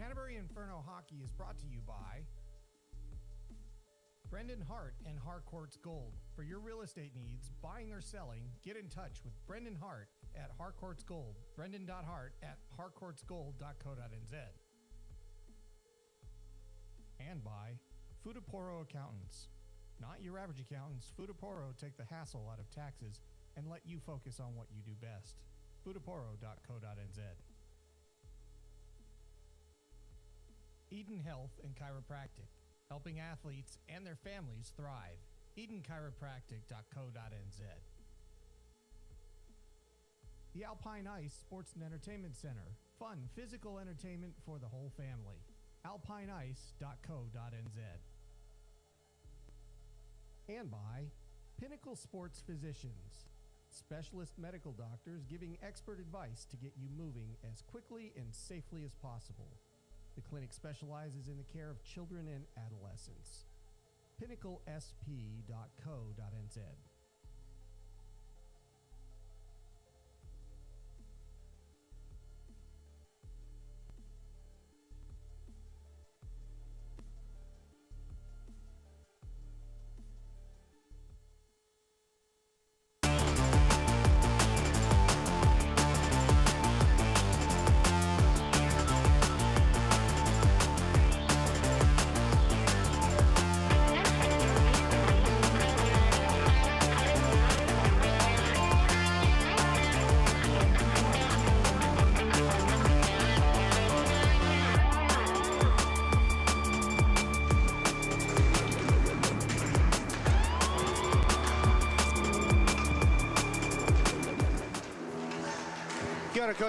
Canterbury Inferno Hockey is brought to you by Brendan Hart and Harcourt's Gold. For your real estate needs, buying or selling, get in touch with Brendan Hart at Harcourt's Gold. Brendan.hart@harcourtsgold.co.nz. And by Futaporo Accountants. Not your average accountants, Futaporo take the hassle out of taxes and let you focus on what you do best. Futaporo.co.nz. Eden Health and Chiropractic, helping athletes and their families thrive. EdenChiropractic.co.nz. The Alpine Ice Sports and Entertainment Center, fun physical entertainment for the whole family. alpineice.co.nz. And by Pinnacle Sports Physicians, specialist medical doctors giving expert advice to get you moving as quickly and safely as possible. The clinic specializes in the care of children and adolescents. PinnacleSP.co.nz.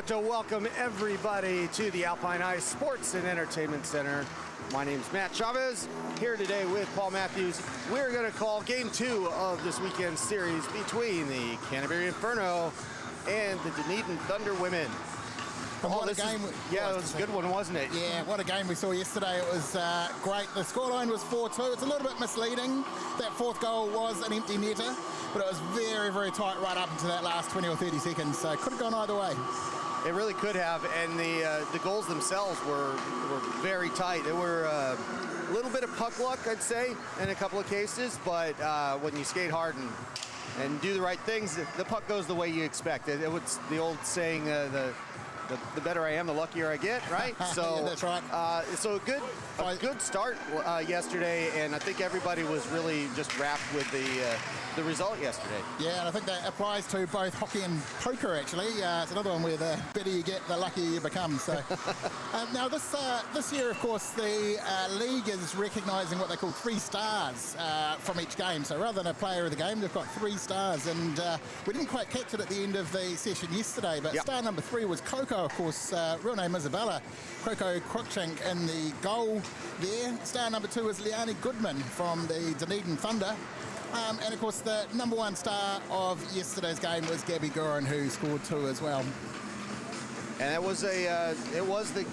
To welcome everybody to the Alpine Ice Sports and Entertainment Center. My name is Matt Chavez, here today with Paul Matthews. We're going to call Game 2 of this weekend's series between the Canterbury Inferno and the Dunedin Thunder women. It was a good one, wasn't it? Yeah, what a game we saw yesterday. It was great. The scoreline was 4-2. It's a little bit misleading. That fourth goal was an empty netter, but it was very, very tight right up into that last 20 or 30 seconds, so it could have gone either way. It really could have, and the goals themselves were very tight. They were a little bit of puck luck, I'd say, in a couple of cases, but when you skate hard and do the right things, the puck goes the way you expect. It was the old saying, the better I am, the luckier I get, right? So yeah, that's right. So a good start yesterday, and I think everybody was really just wrapped with the result yesterday. Yeah, and I think that applies to both hockey and poker, actually. It's another one where the better you get, the luckier you become. So now this year, of course, the league is recognising what they call 3 stars from each game. So rather than a player of the game, they've got 3 stars, and we didn't quite catch it at the end of the session yesterday, but star number 3 was Coco, of course, real name Isabella. Coco Cruikshank in the goal there. Star number 2 is Liani Goodman from the Dunedin Thunder. And of course, the number 1 star of yesterday's game was Gabby Guerin, who scored 2 as well. And it was the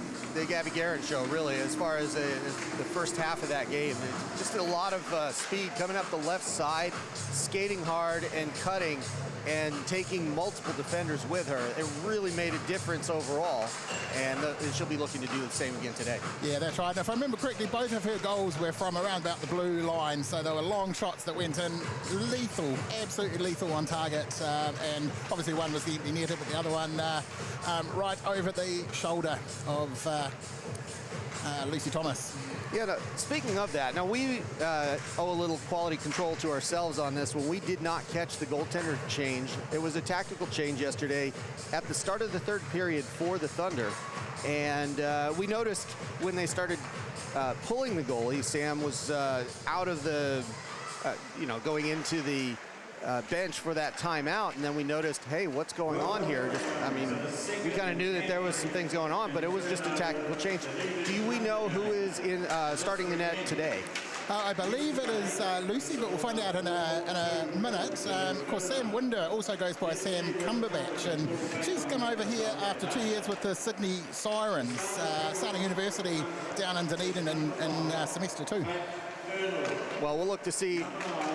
Gabby Guerin show, really, as far as the first half of that game. Just a lot of speed coming up the left side, skating hard and cutting, and taking multiple defenders with her. It really made a difference overall, and she'll be looking to do the same again today. Yeah, that's right. And if I remember correctly, both of her goals were from around about the blue line, so they were long shots that went in, lethal, absolutely lethal on target, and obviously one was the empty netter, but the other one right over the shoulder of Lucy Thomas. Yeah, no, speaking of that, now we owe a little quality control to ourselves on this one. We did not catch the goaltender change. It was a tactical change yesterday at the start of the third period for the Thunder. And we noticed when they started pulling the goalie, Sam was out of the, going into the bench for that timeout, and then we noticed, hey, what's going on here? We kind of knew that there was some things going on, but it was just a tactical change. Do we know who is in starting the net today? I believe it is Lucy, but we'll find out in a minute. Of course, Sam Winder also goes by Sam Cumberbatch, and she's come over here after 2 years with the Sydney Sirens, starting university down in Dunedin in semester 2. Well, we'll look to see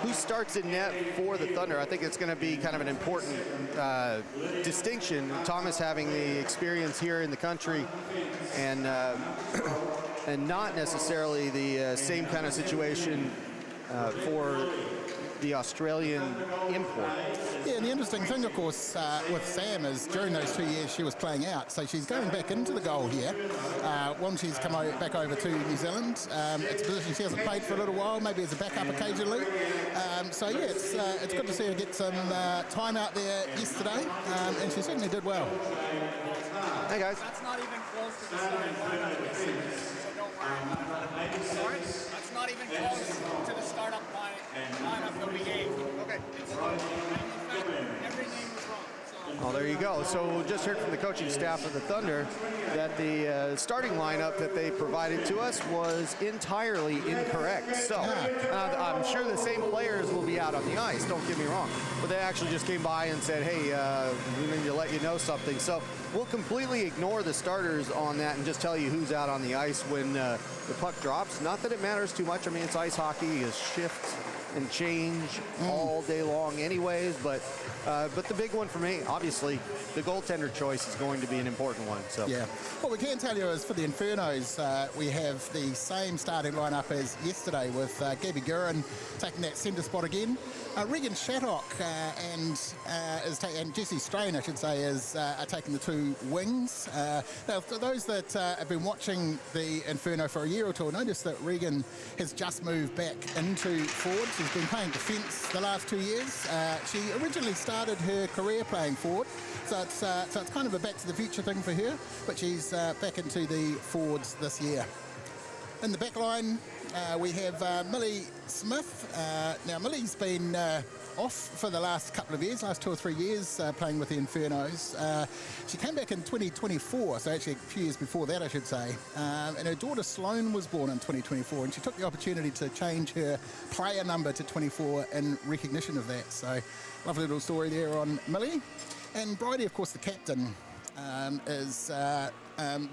who starts in net for the Thunder. I think it's going to be kind of an important distinction. Thomas having the experience here in the country and not necessarily the same kind of situation for the Australian import. Yeah, and the interesting thing, of course, with Sam is during those 2 years she was playing out, so she's going back into the goal here. Once she's come back over to New Zealand, it's a position she hasn't played for a little while, maybe as a backup occasionally. So yeah, it's good to see her get some time out there yesterday, and she certainly did well. Hey guys. That's not even close to the starting lineup, so don't worry. Sorry? That's not even close to the startup lineup that we gave. Okay. In fact, every name was wrong. Oh, there you go. So just heard from the coaching staff of the Thunder that the starting lineup that they provided to us was entirely incorrect. So I'm sure the same players will be out on the ice, don't get me wrong. But they actually just came by and said, hey, we need to let you know something. So we'll completely ignore the starters on that and just tell you who's out on the ice when the puck drops. Not that it matters too much. I mean, it's ice hockey, is shift and change all day long anyways, but the big one for me, obviously, the goaltender choice is going to be an important one. So yeah, what we can tell you is for the Infernos, we have the same starting lineup as yesterday with Gabby Guerin taking that centre spot again. Regan Shattock and Jesse Strain, I should say, are taking the two wings. Now, for those that have been watching the Inferno for a year or two, notice that Regan has just moved back into forward. She's been playing defence the last 2 years. She originally started her career playing forward, so it's kind of a back to the future thing for her, but she's back into the forwards this year. In the back line, we have Millie Smith. Now, Millie's been off for the last couple of years, last 2 or 3 years, playing with the Infernos. She came back in 2024, so actually a few years before that, I should say. And her daughter Sloane was born in 2024, and she took the opportunity to change her player number to 24 in recognition of that. So, lovely little story there on Millie. And Bridie, of course, the captain, is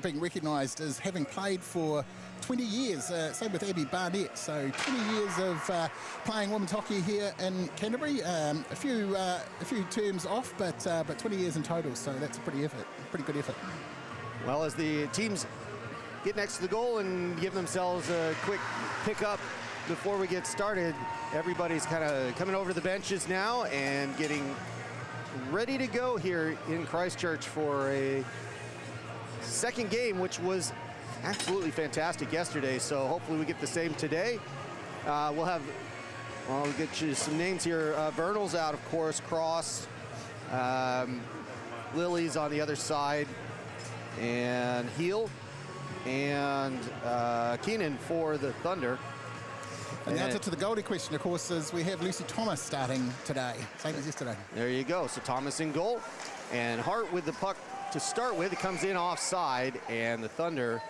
being recognised as having played for 20 years, same with Abby Barnett, so 20 years of playing women's hockey here in Canterbury. A few terms off, but 20 years in total, so that's a pretty good effort. Well, as the teams get next to the goal and give themselves a quick pickup before we get started, everybody's kind of coming over the benches now and getting ready to go here in Christchurch for a second game, which was absolutely fantastic yesterday, so hopefully we get the same today. We'll get you some names here. Vernal's out, of course, Cross, Lily's on the other side, and Heel, and Keenan for the Thunder. And the answer to the goalie question, of course, is we have Lucy Thomas starting today, same as yesterday. There you go, so Thomas in goal, and Hart with the puck to start with. It comes in offside, and the Thunder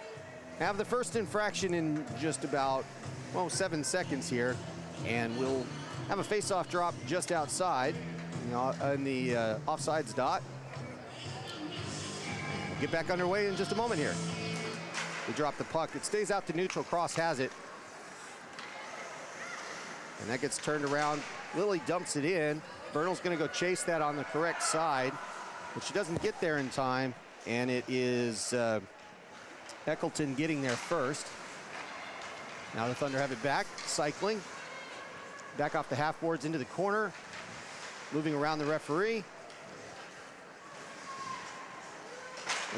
have the first infraction in just about, 7 seconds here, and we'll have a face-off drop just outside, in the offsides dot. We'll get back underway in just a moment here. We drop the puck. It stays out to neutral. Cross has it. And that gets turned around. Lily dumps it in. Vernal's going to go chase that on the correct side, but she doesn't get there in time, and it is Eccleton getting there first. Now the Thunder have it back, cycling. Back off the half boards into the corner. Moving around the referee.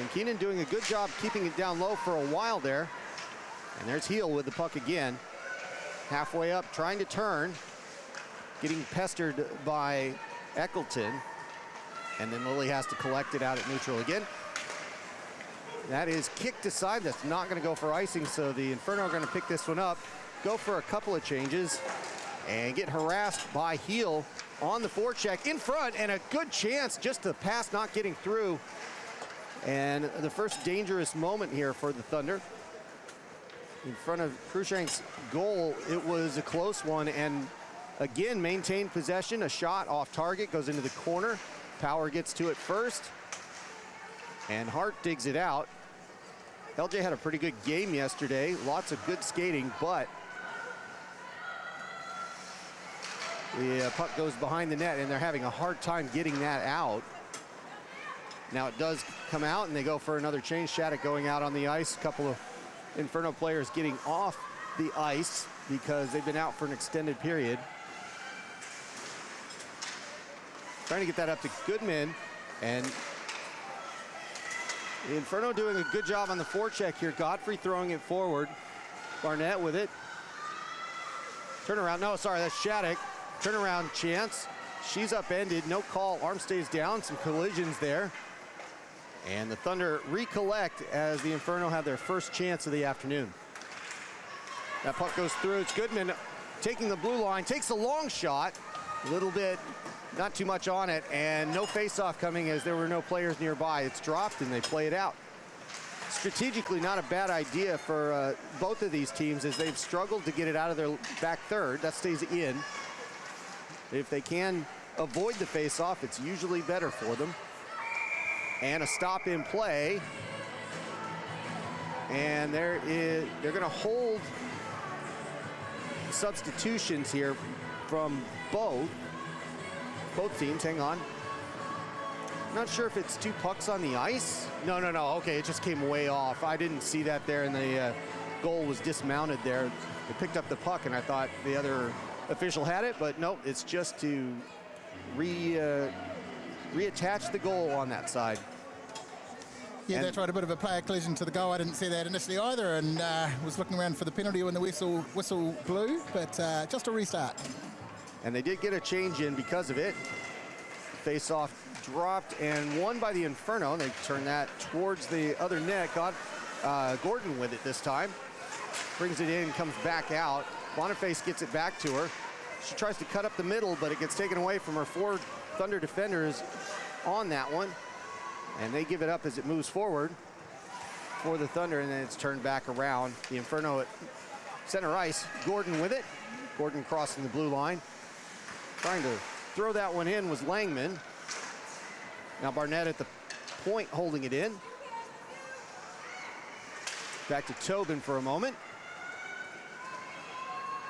And Keenan doing a good job keeping it down low for a while there. And there's Heel with the puck again. Halfway up, trying to turn. Getting pestered by Eccleton. And then Lily has to collect it out at neutral again. That is kicked aside. That's not going to go for icing, so the Inferno are going to pick this one up, go for a couple of changes, and get harassed by Heel on the forecheck in front, and a good chance, just the pass not getting through. And the first dangerous moment here for the Thunder. In front of Cruikshank's goal, it was a close one, and again, maintained possession. A shot off target, goes into the corner. Power gets to it first, and Hart digs it out. LJ had a pretty good game yesterday. Lots of good skating, but The puck goes behind the net, and they're having a hard time getting that out. Now it does come out, and they go for another change. Shattuck going out on the ice. A couple of Inferno players getting off the ice because they've been out for an extended period. Trying to get that up to Goodman, and the Inferno doing a good job on the forecheck here. Godfrey throwing it forward. Barnett with it. Turnaround, no, sorry, that's Shattuck. Turnaround chance. She's upended, no call. Arm stays down, some collisions there. And the Thunder recollect as the Inferno have their first chance of the afternoon. That puck goes through. It's Goodman taking the blue line, takes a long shot. A little bit, not too much on it, and no face-off coming as there were no players nearby. It's dropped and they play it out. Strategically, not a bad idea for both of these teams as they've struggled to get it out of their back third. That stays in. If they can avoid the face-off, it's usually better for them. And a stop in play. And they're going to hold substitutions here from both teams. Hang on. Not sure if it's two pucks on the ice. No. Okay, it just came way off. I didn't see that there, and the goal was dismounted there. They picked up the puck, and I thought the other official had it, but no, it's just to reattach the goal on that side. Yeah, they tried a bit of a player collision to the goal. I didn't see that initially either, and was looking around for the penalty when the whistle blew, but just a restart. And they did get a change in because of it. Face-off dropped and won by the Inferno. They turn that towards the other net. Gordon with it this time. Brings it in, comes back out. Boniface gets it back to her. She tries to cut up the middle, but it gets taken away from her four Thunder defenders on that one. And they give it up as it moves forward for the Thunder, and then it's turned back around. The Inferno at center ice. Gordon with it. Gordon crossing the blue line. Trying to throw that one in was Langman. Now Barnett at the point holding it in. Back to Tobin for a moment.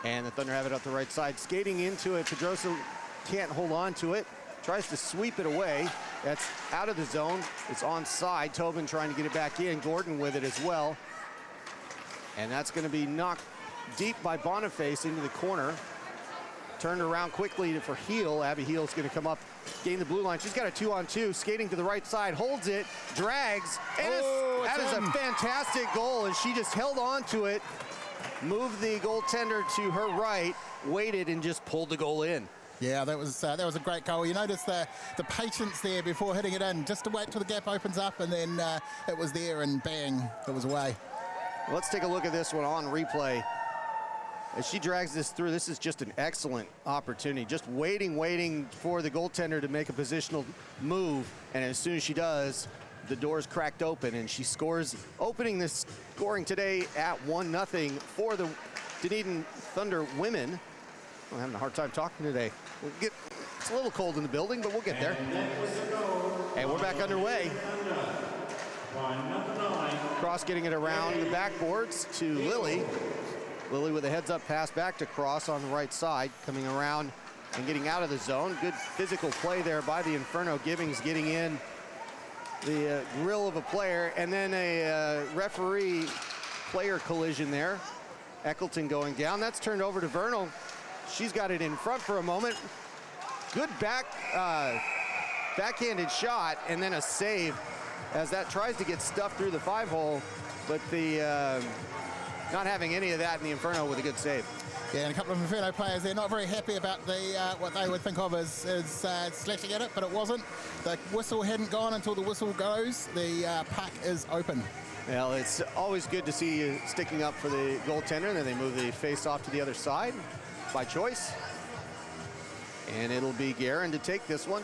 And the Thunder have it up the right side. Skating into it, Pedrosa can't hold on to it. Tries to sweep it away. That's out of the zone. It's onside. Tobin trying to get it back in. Gordon with it as well. And that's going to be knocked deep by Boniface into the corner. Turned around quickly for Heel. Abby Heel's going to come up, gain the blue line. She's got a 2-on-2, skating to the right side, holds it, drags, and that is a fantastic goal, and she just held on to it, moved the goaltender to her right, waited, and just pulled the goal in. Yeah, that was a great goal. You notice the patience there before hitting it in, just to wait till the gap opens up, and then it was there, and bang, it was away. Let's take a look at this one on replay. As she drags this through, this is just an excellent opportunity. Just waiting for the goaltender to make a positional move. And as soon as she does, the door's cracked open and she scores, opening this scoring today at 1-0 for the Dunedin Thunder women. I'm having a hard time talking today. It's a little cold in the building, but we'll get there. And we're back underway. Cross getting it around the backboards to Lily. Lily with a heads-up pass back to Cross on the right side, coming around and getting out of the zone. Good physical play there by the Inferno. Gibbings getting in the grill of a player, and then a referee player collision there. Eccleton going down. That's turned over to Vernal. She's got it in front for a moment. Good backhanded shot, and then a save as that tries to get stuffed through the 5-hole, but the not having any of that in the Inferno with a good save. Yeah, and a couple of Inferno players, they're not very happy about the what they would think of as slashing at it, but it wasn't. The whistle hadn't gone until the whistle goes. The puck is open. Well, it's always good to see you sticking up for the goaltender, and then they move the face off to the other side by choice. And it'll be Guerin to take this one.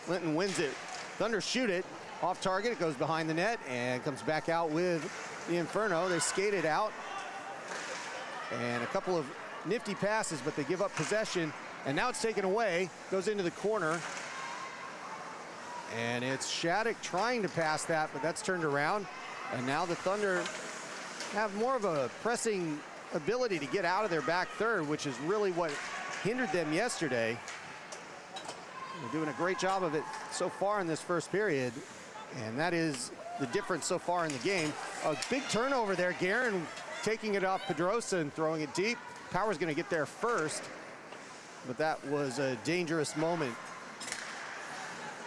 Linton wins it. Thunder shoot it. Off target, it goes behind the net and comes back out with the Inferno. They skate it out. And a couple of nifty passes, but they give up possession. And now it's taken away, goes into the corner. And it's Shattuck trying to pass that, but that's turned around. And now the Thunder have more of a pressing ability to get out of their back third, which is really what hindered them yesterday. They're doing a great job of it so far in this first period, and that is the difference so far in the game. A big turnover there. Guerin taking it off Pedrosa and throwing it deep. Power's going to get there first, but that was a dangerous moment.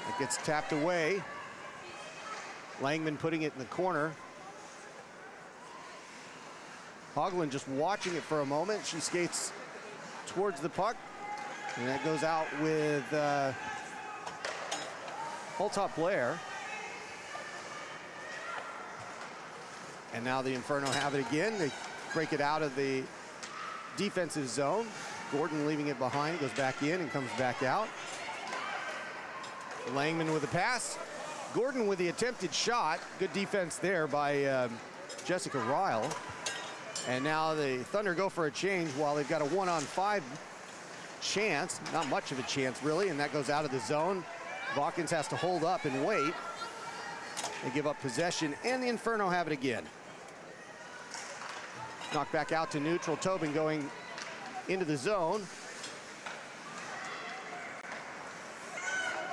It gets tapped away. Langman putting it in the corner. Hoagland just watching it for a moment. She skates towards the puck, and that goes out with Holtop Blair. And now the Inferno have it again. They break it out of the defensive zone. Gordon leaving it behind, goes back in and comes back out. Langman with a pass. Gordon with the attempted shot. Good defense there by Jessica Ryle. And now the Thunder go for a change while they've got a 1-on-5 chance. Not much of a chance, really, and that goes out of the zone. Watkins has to hold up and wait. They give up possession, and the Inferno have it again. Knocked back out to neutral. Tobin going into the zone.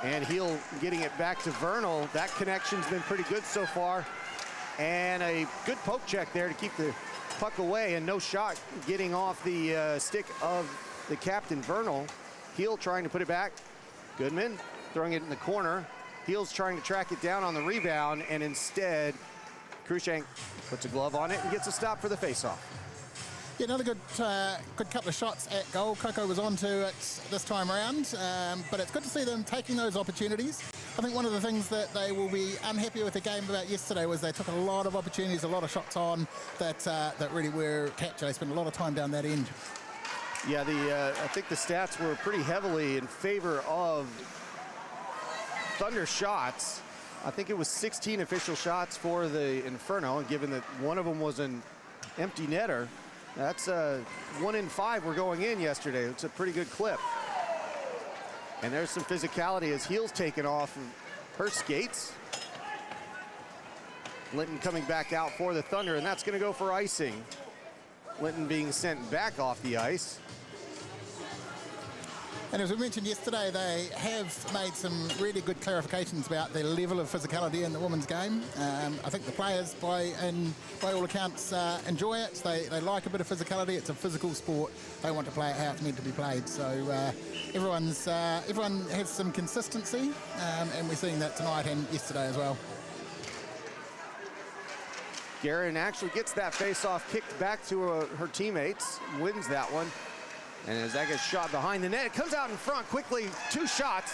And Heel getting it back to Vernal. That connection's been pretty good so far. And a good poke check there to keep the puck away, and no shot getting off the stick of the captain, Vernal. Heel trying to put it back. Goodman throwing it in the corner. Heel's trying to track it down on the rebound, and instead, Cruikshank puts a glove on it and gets a stop for the faceoff. Yeah, another good couple of shots at goal. Coco was on to it this time around, but it's good to see them taking those opportunities. I think one of the things that they will be unhappy with the game about yesterday was they took a lot of opportunities, a lot of shots on that really were captured. They spent a lot of time down that end. Yeah, I think the stats were pretty heavily in favor of Thunder shots. I think it was 16 official shots for the Inferno, and given that one of them was an empty netter, that's 1 in 5 were going in yesterday. It's a pretty good clip. And there's some physicality as Heel's taken off of her skates. Linton coming back out for the Thunder, and that's going to go for icing. Linton being sent back off the ice. And as we mentioned yesterday, they have made some really good clarifications about the level of physicality in the women's game. I think the players, by all accounts, enjoy it. They like a bit of physicality. It's a physical sport. They want to play it how it's meant to be played. So everyone has some consistency, and we're seeing that tonight and yesterday as well. Guerin actually gets that face-off kicked back to her teammates, wins that one. And as that gets shot behind the net, it comes out in front quickly. 2 shots.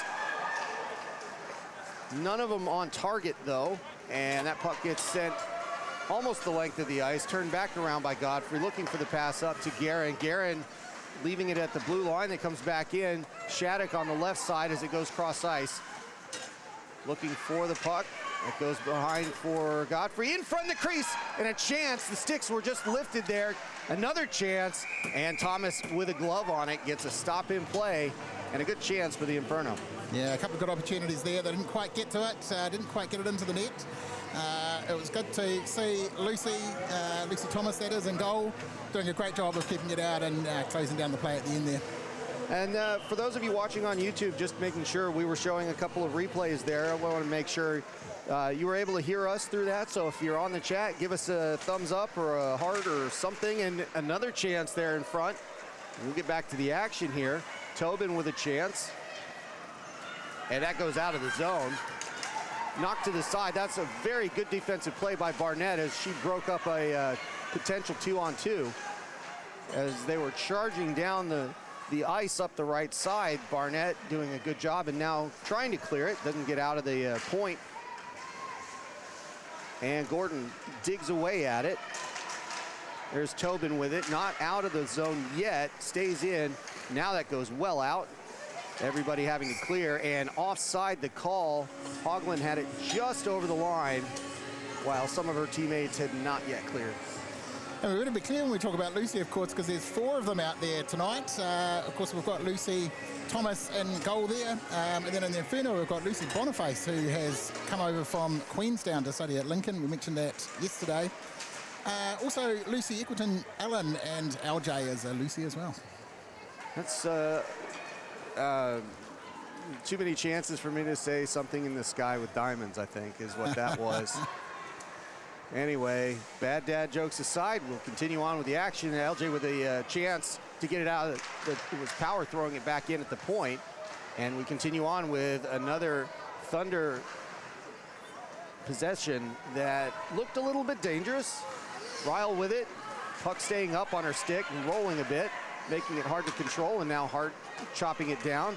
None of them on target, though. And that puck gets sent almost the length of the ice, turned back around by Godfrey, looking for the pass up to Guerin. Guerin leaving it at the blue line. That comes back in. Shattuck on the left side as it goes cross ice. Looking for the puck. It goes behind for Godfrey. In front of the crease, and a chance. The sticks were just lifted there. Another chance, and Thomas with a glove on it gets a stop in play, and a good chance for the Inferno. Yeah, a couple of good opportunities there. They didn't quite get to it, didn't quite get it into the net. It was good to see Lucy Thomas, that is, in goal, doing a great job of keeping it out and closing down the play at the end there. And for those of you watching on YouTube, just making sure, we were showing a couple of replays there. I want to make sure you were able to hear us through that. So if you're on the chat, give us a thumbs up or a heart or something. And another chance there in front. We'll get back to the action here. Tobin with a chance. And that goes out of the zone. Knocked to the side. That's a very good defensive play by Barnett as she broke up a potential 2-on-2. As they were charging down the ice up the right side, Barnett doing a good job and now trying to clear it. Doesn't get out of the point. And Gordon digs away at it. There's Tobin with it, not out of the zone yet, stays in. Now that goes well out. Everybody having to clear, and offside the call. Hoagland had it just over the line, while some of her teammates had not yet cleared. And we're going to be clear when we talk about Lucy, of course, because there's 4 of them out there tonight. Of course, we've got Lucy Thomas in goal there. And then in the Inferno, we've got Lucy Boniface, who has come over from Queenstown to study at Lincoln. We mentioned that yesterday. Also, Lucy Eccleton, Allen, and LJ is a Lucy as well. That's too many chances for me to say something in the sky with diamonds, I think, is what that was. Anyway, bad dad jokes aside, we'll continue on with the action. LJ with a chance to get it out. It was Power throwing it back in at the point. And we continue on with another Thunder possession that looked a little bit dangerous. Ryle with it, puck staying up on her stick and rolling a bit, making it hard to control, and now Hart chopping it down.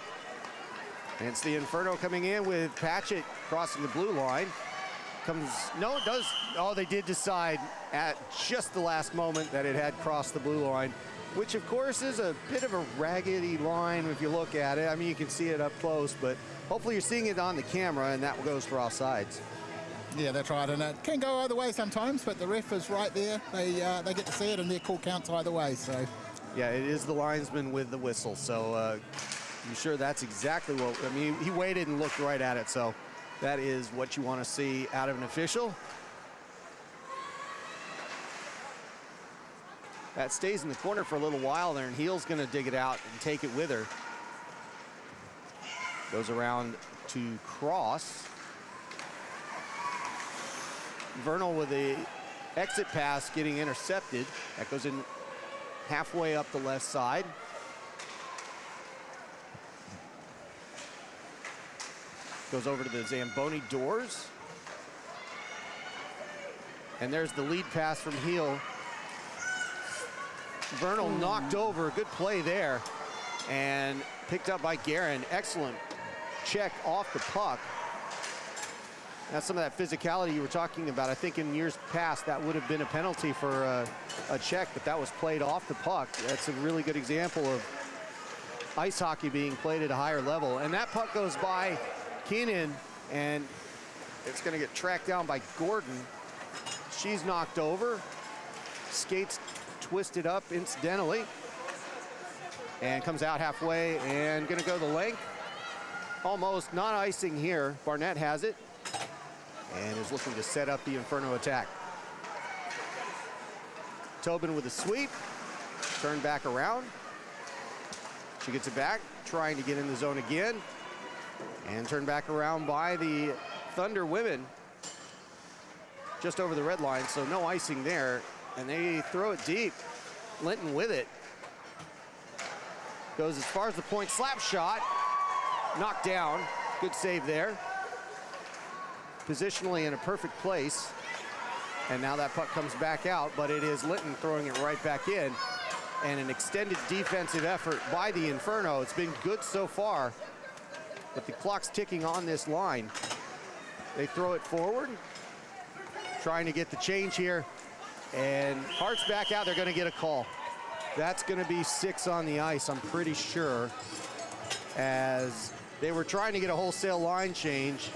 And it's the Inferno coming in with Patchett crossing the blue line. No, it does. Oh, they did decide at just the last moment that it had crossed the blue line, which of course is a bit of a raggedy line if you look at it. I mean, you can see it up close, but hopefully you're seeing it on the camera, and that goes for offsides. Yeah, that's right, and it can go either way sometimes, but the ref is right there. They get to see it, and their call counts either way. So, yeah, it is the linesman with the whistle. So I'm sure that's exactly what. I mean, he waited and looked right at it. So that is what you want to see out of an official. That stays in the corner for a little while there, and Heel's going to dig it out and take it with her. Goes around to cross. Vernal with the exit pass getting intercepted. That goes in halfway up the left side. Goes over to the Zamboni doors. And there's the lead pass from Heel. Vernal knocked over, good play there. And picked up by Guerin. Excellent check off the puck. That's some of that physicality you were talking about. I think in years past that would have been a penalty for a check, but that was played off the puck. That's a really good example of ice hockey being played at a higher level. And that puck goes by Keenan, and it's going to get tracked down by Gordon. She's knocked over. Skates twisted up incidentally. And comes out halfway and going to go the length. Almost not icing here. Barnett has it. And is looking to set up the Inferno attack. Tobin with a sweep, turn back around. She gets it back, trying to get in the zone again. And turn back around by the Thunder women. Just over the red line, so no icing there. And they throw it deep. Linton with it. Goes as far as the point, slap shot. Knocked down, good save there. Positionally in a perfect place. And now that puck comes back out, but it is Linton throwing it right back in. And an extended defensive effort by the Inferno. It's been good so far, but the clock's ticking on this line. They throw it forward, trying to get the change here. And Hart's back out, they're gonna get a call. That's gonna be 6 on the ice, I'm pretty sure, as they were trying to get a wholesale line change.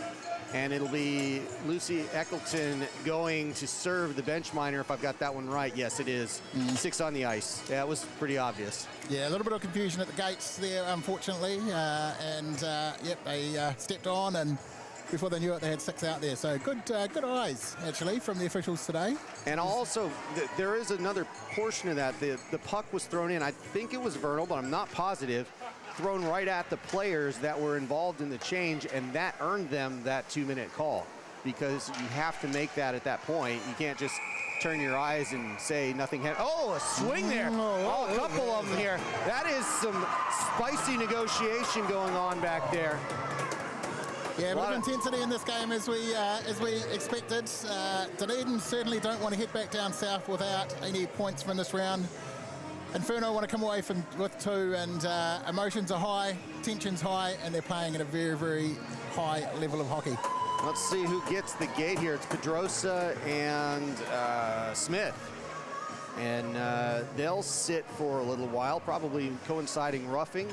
And it'll be Lucy Eccleton going to serve the bench minor, if I've got that one right. Yes, it is. 6 on the ice. That was pretty obvious. Yeah, a little bit of confusion at the gates there, unfortunately. Yep, they stepped on, and before they knew it, they had 6 out there. So good eyes, actually, from the officials today. And also, there is another portion of that. The puck was thrown in. I think it was Vernal, but I'm not positive. Thrown right at the players that were involved in the change, and that earned them that 2-minute call, because you have to make that at that point. You can't just turn your eyes and say nothing happened. Oh, a swing there. Oh, a couple of them here. That is some spicy negotiation going on back there. Yeah, a bit of intensity in this game as we expected. Dunedin certainly don't want to head back down south without any points from this round. Inferno want to come away with 2, and emotions are high, tension's high, and they're playing at a very, very high level of hockey. Let's see who gets the gate here. It's Pedrosa and Smith. And they'll sit for a little while, probably coinciding roughing.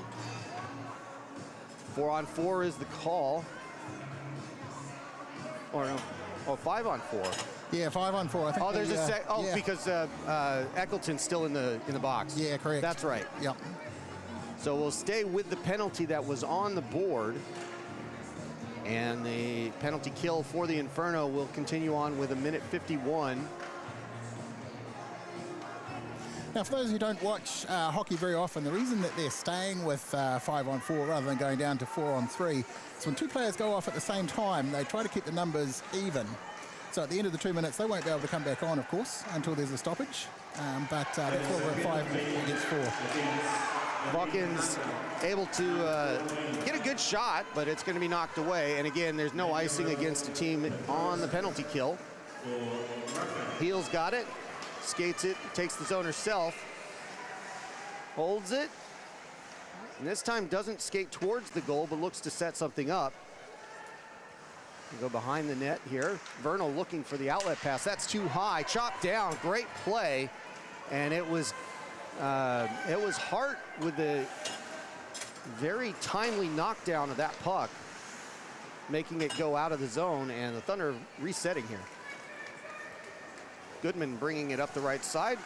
4-on-4 is the call. Or no, 5-on-4. Yeah, 5-on-4. I think. Oh, there's a sec. Oh, yeah. Because Eccleton's still in the box. Yeah, correct. That's right. Yep. So we'll stay with the penalty that was on the board, and the penalty kill for the Inferno will continue on with 1:51. Now, for those who don't watch hockey very often, the reason that they're staying with 5-on-4 rather than going down to 4-on-3 is when two players go off at the same time, they try to keep the numbers even. So at the end of the 2 minutes, they won't be able to come back on, of course, until there's a stoppage. But that's what we're at 5 against 4. Hawkins able to get a good shot, but it's going to be knocked away. And again, there's no icing against a team on the penalty kill. Heels got it, skates it, takes the zone herself, holds it, and this time doesn't skate towards the goal, but looks to set something up. Go behind the net here. Vernal looking for the outlet pass. That's too high. Chopped down. Great play. And it was Hart with the very timely knockdown of that puck, making it go out of the zone, and the Thunder resetting here. Goodman bringing it up the right side,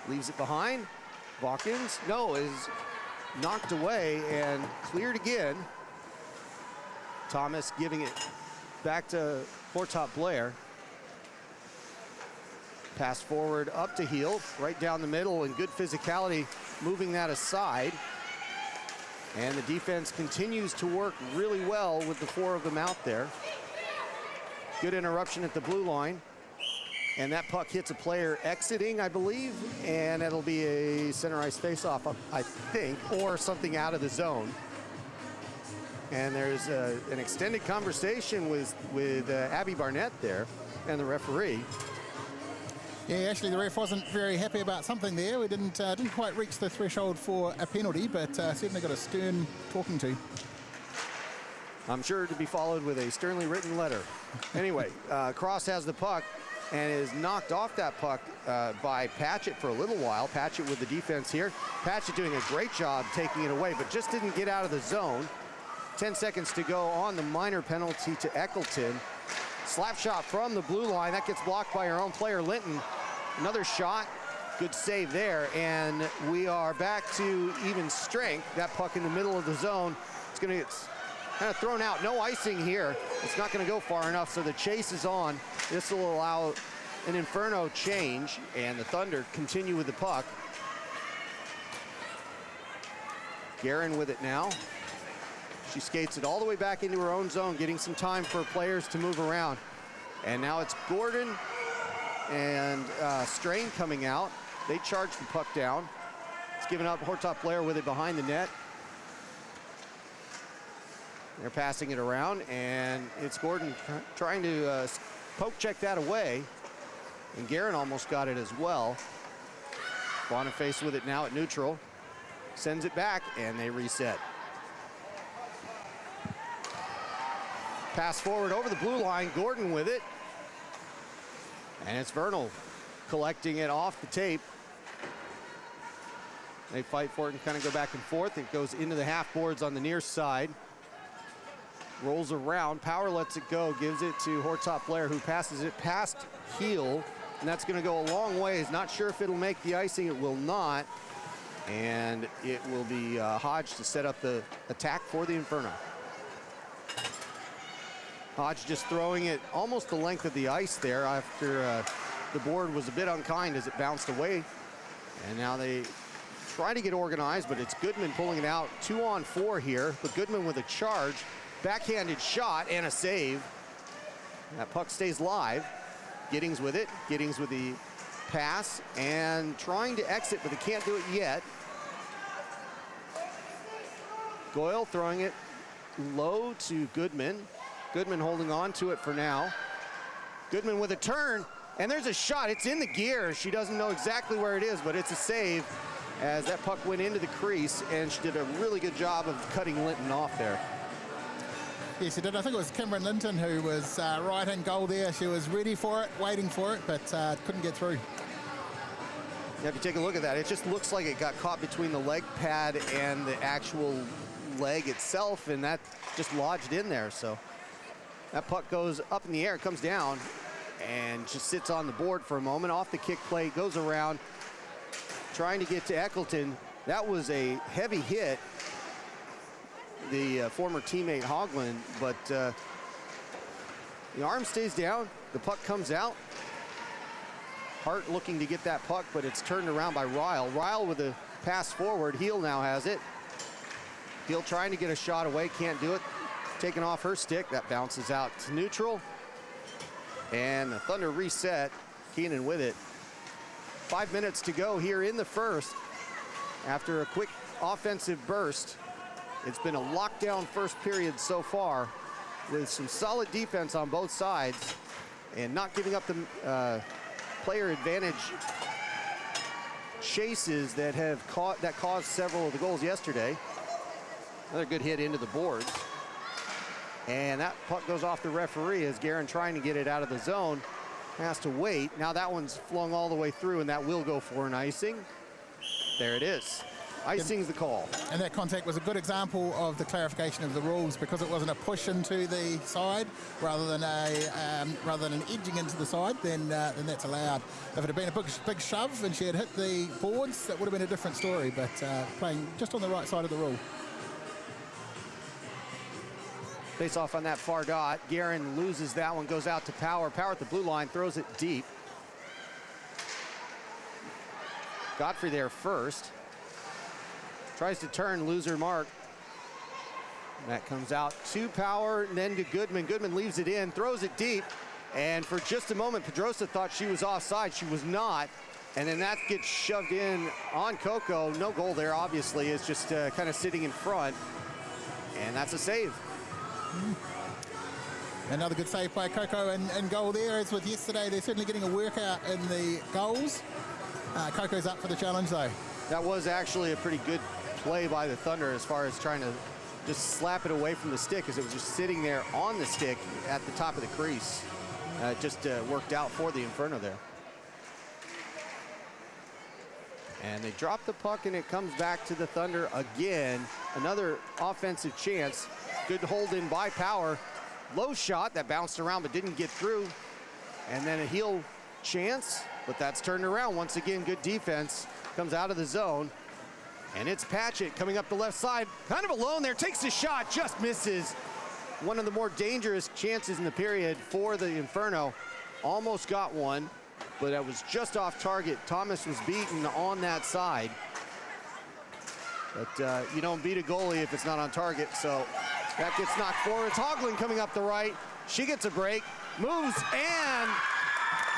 leaves it behind. Hawkins, is knocked away and cleared again. Thomas giving it back to Hortop Blair. Pass forward up to Heel, right down the middle, and good physicality moving that aside. And the defense continues to work really well with the 4 of them out there. Good interruption at the blue line. And that puck hits a player exiting, I believe, and it'll be a center ice face-off, I think, or something out of the zone. And there's an extended conversation with Abby Barnett there and the referee. Yeah, actually the ref wasn't very happy about something there. We didn't quite reach the threshold for a penalty, but certainly got a stern talking to. I'm sure to be followed with a sternly written letter. Anyway, Cross has the puck and is knocked off that puck by Patchett for a little while. Patchett with the defense here. Patchett doing a great job taking it away, but just didn't get out of the zone. 10 seconds to go on the minor penalty to Eccleton. Slap shot from the blue line. That gets blocked by our own player, Linton. Another shot. Good save there. And we are back to even strength. That puck in the middle of the zone. It's going to get kind of thrown out. No icing here. It's not going to go far enough, so the chase is on. This will allow an Inferno change, and the Thunder continue with the puck. Guerin with it now. She skates it all the way back into her own zone, getting some time for players to move around. And now it's Gordon and Strain coming out. They charge the puck down. It's given up. Hortop Blair with it behind the net. They're passing it around, and it's Gordon trying to poke check that away. And Guerin almost got it as well. Boniface with it now at neutral. Sends it back, and they reset. Pass forward over the blue line. Gordon with it. And it's Vernal collecting it off the tape. They fight for it and kind of go back and forth. It goes into the half boards on the near side. Rolls around. Power lets it go. Gives it to Hortop Blair, who passes it past Heel. And that's going to go a long ways. Not sure if it'll make the icing. It will not. And it will be Hodge to set up the attack for the Inferno. Hodge just throwing it almost the length of the ice there after the board was a bit unkind as it bounced away. And now they try to get organized, but it's Goodman pulling it out. 2-on-4 here, but Goodman with a charge. Backhanded shot and a save. That puck stays live. Giddings with it. Giddings with the pass and trying to exit, but they can't do it yet. Goyle throwing it low to Goodman. Goodman holding on to it for now. Goodman with a turn, and there's a shot. It's in the gear. She doesn't know exactly where it is, but it's a save as that puck went into the crease, and she did a really good job of cutting Linton off there. Yes, she did. I think it was Cameron Linton who was right in goal there. She was ready for it, waiting for it, but couldn't get through. Yeah, if you take a look at that, it just looks like it got caught between the leg pad and the actual leg itself, and that just lodged in there. So that puck goes up in the air, comes down, and just sits on the board for a moment. Off the kick play, goes around, trying to get to Eccleton. That was a heavy hit, the former teammate Hoagland, but the arm stays down, the puck comes out. Hart looking to get that puck, but it's turned around by Ryle. Ryle with a pass forward. Heel now has it. Heel trying to get a shot away, can't do it. Taken off her stick, that bounces out to neutral. And the Thunder reset, Keenan with it. 5 minutes to go here in the first. After a quick offensive burst, it's been a lockdown first period so far with some solid defense on both sides and not giving up the player advantage chases that have caused several of the goals yesterday. Another good hit into the boards. And that puck goes off the referee as Guerin trying to get it out of the zone. Has to wait. Now that one's flung all the way through, and that will go for an icing. There it is. Icing's the call. And that contact was a good example of the clarification of the rules, because it wasn't a push into the side rather than an edging into the side. Then that's allowed. If it had been a big shove and she had hit the boards, that would have been a different story. But playing just on the right side of the rule. Face off on that far dot. Guerin loses that one, goes out to Power. Power at the blue line, throws it deep. Godfrey there first. Tries to turn, loser mark. That comes out to Power, and then to Goodman. Goodman leaves it in, throws it deep. And for just a moment, Pedrosa thought she was offside. She was not. And then that gets shoved in on Coco. No goal there, obviously. It's just kind of sitting in front. And that's a save. Another good save by Coco, and goal there. As with yesterday, they're certainly getting a workout in the goals. Coco's up for the challenge, though. That was actually a pretty good play by the Thunder as far as trying to just slap it away from the stick, as it was just sitting there on the stick at the top of the crease. It just worked out for the Inferno there. And they drop the puck, and it comes back to the Thunder again. Another offensive chance. Good hold in by Power. Low shot that bounced around but didn't get through. And then a heel chance, but that's turned around. Once again, good defense. Comes out of the zone. And it's Patchett coming up the left side. Kind of alone there. Takes the shot, just misses. One of the more dangerous chances in the period for the Inferno. Almost got one, but that was just off target. Thomas was beaten on that side. But you don't beat a goalie if it's not on target, so that gets knocked forward. It's Hoagland coming up the right. She gets a break, moves, and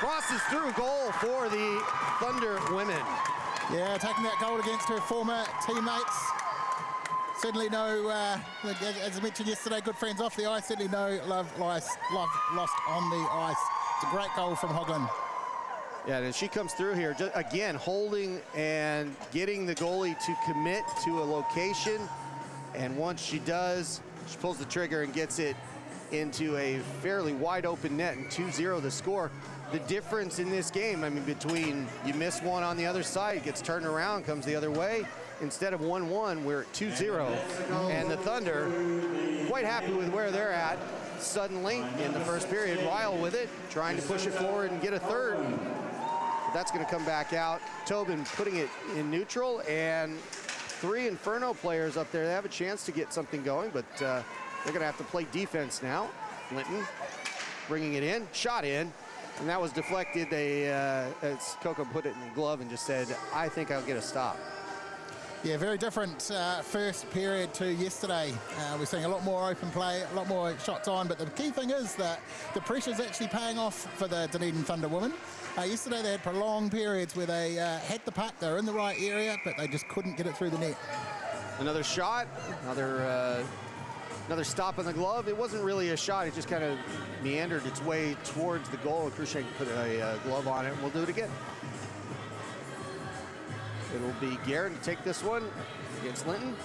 crosses through. Goal for the Thunder women. Yeah, taking that goal against her former teammates. Certainly no, as I mentioned yesterday, good friends off the ice. Certainly no love lost on the ice. It's a great goal from Hoagland. Yeah, and she comes through here, just, again, holding and getting the goalie to commit to a location. And once she does, she pulls the trigger and gets it into a fairly wide open net, and 2-0 the score. The difference in this game, I mean, between you miss one on the other side, it gets turned around, comes the other way. Instead of 1-1, we're at 2-0. And the Thunder, quite happy with where they're at. Suddenly, in the first period, Ryle with it, trying to push it forward and get a third. But that's going to come back out. Tobin putting it in neutral, and 3 Inferno players up there. They have a chance to get something going, but they're going to have to play defense now. Linton bringing it in, shot in, and that was deflected. They, as Coco put it in the glove and just said, I think I'll get a stop. Yeah, very different first period to yesterday. We're seeing a lot more open play, a lot more shots on, but the key thing is that the pressure's actually paying off for the Dunedin Thunder women. Yesterday they had prolonged periods where they had the puck, they were in the right area, but they just couldn't get it through the net. Another shot, another stop in the glove. It wasn't really a shot, it just kind of meandered its way towards the goal. Cruikshank put a glove on it, and we'll do it again. It'll be Guerin to take this one against Linton.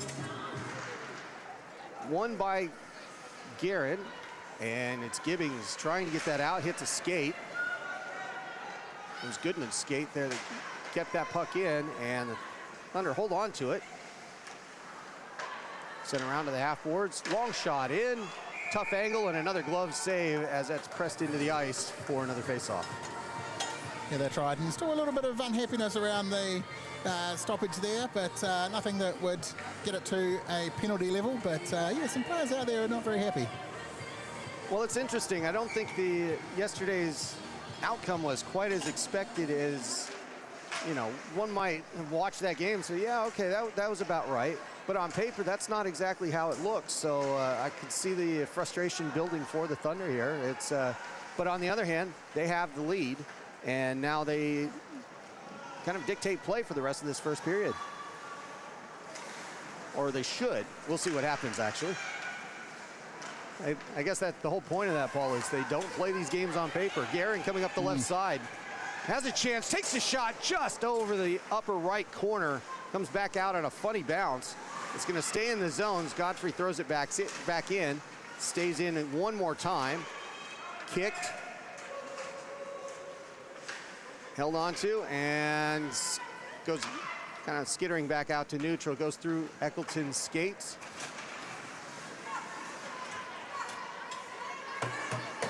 Won by Guerin, and it's Gibbings trying to get that out, hits a skate. It was Goodman's skate there that kept that puck in, and the Thunder hold on to it. Sent around to the half boards, long shot in, tough angle, and another glove save as that's pressed into the ice for another faceoff. Yeah, that's right, and still a little bit of unhappiness around the stoppage there, but nothing that would get it to a penalty level. But yeah, some players out there are not very happy. Well, it's interesting. I don't think yesterday's outcome was quite as expected as, you know, one might watch that game and say, yeah, okay, that was about right. But on paper, that's not exactly how it looks. So I could see the frustration building for the Thunder here. But on the other hand, they have the lead, and now they kind of dictate play for the rest of this first period. Or they should. We'll see what happens, actually. I guess that's the whole point of that, Paul, is they don't play these games on paper. Guerin coming up the left side. Has a chance, takes a shot just over the upper right corner. Comes back out on a funny bounce. It's going to stay in the zones. Godfrey throws it back in. Stays in one more time. Kicked. Held on to and goes kind of skittering back out to neutral. Goes through Eccleton's skates.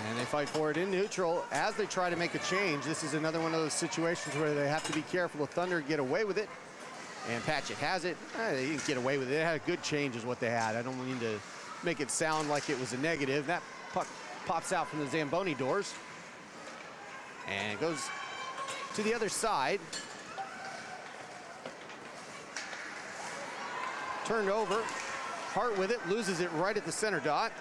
And they fight for it in neutral as they try to make a change. This is another one of those situations where they have to be careful. The Thunder get away with it. And Patchett has it. They didn't get away with it. They had a good change is what they had. I don't mean to make it sound like it was a negative. That puck pops out from the Zamboni doors. And it goes to the other side. Turned over. Hart with it. Loses it right at the center dot.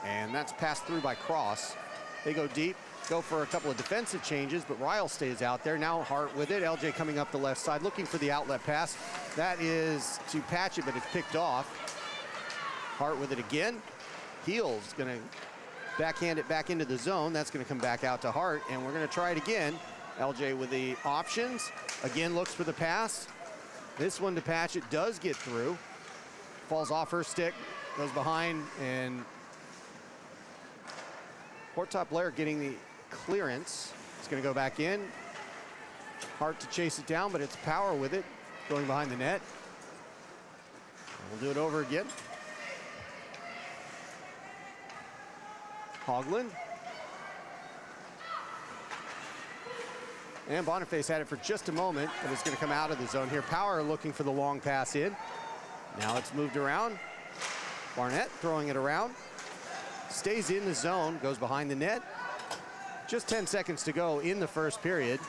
And that's passed through by Cross. They go deep, go for a couple of defensive changes, but Ryle stays out there. Now Hart with it. LJ coming up the left side, looking for the outlet pass. That is to Patchett, but it's picked off. Hart with it again. Heel's going to backhand it back into the zone. That's going to come back out to Hart, and we're going to try it again. LJ with the options. Again, looks for the pass. This one to Patchett does get through. Falls off her stick, goes behind, and Hortop Blair getting the clearance. It's going to go back in. Hard to chase it down, but it's Power with it, going behind the net. And we'll do it over again. Hoagland. And Boniface had it for just a moment, but it's going to come out of the zone here. Power looking for the long pass in. Now it's moved around. Barnett throwing it around. Stays in the zone, goes behind the net. Just 10 seconds to go in the first period.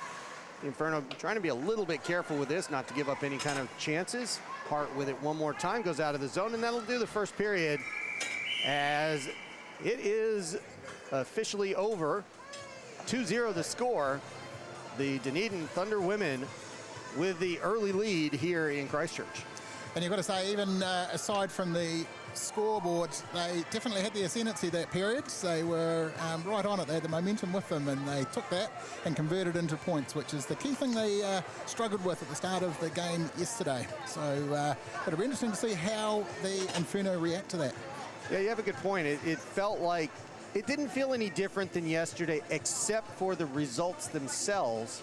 The Inferno trying to be a little bit careful with this, not to give up any kind of chances. Hart with it one more time, goes out of the zone, and that'll do the first period as it is officially over. 2-0 the score. The Dunedin Thunder women with the early lead here in Christchurch. And you've got to say, even aside from the scoreboard, they definitely had the ascendancy that period. They were right on it. They had the momentum with them, and they took that and converted into points, which is the key thing they struggled with at the start of the game yesterday. So it'll be interesting to see how the Inferno react to that. Yeah, you have a good point. It felt like it didn't feel any different than yesterday, except for the results themselves.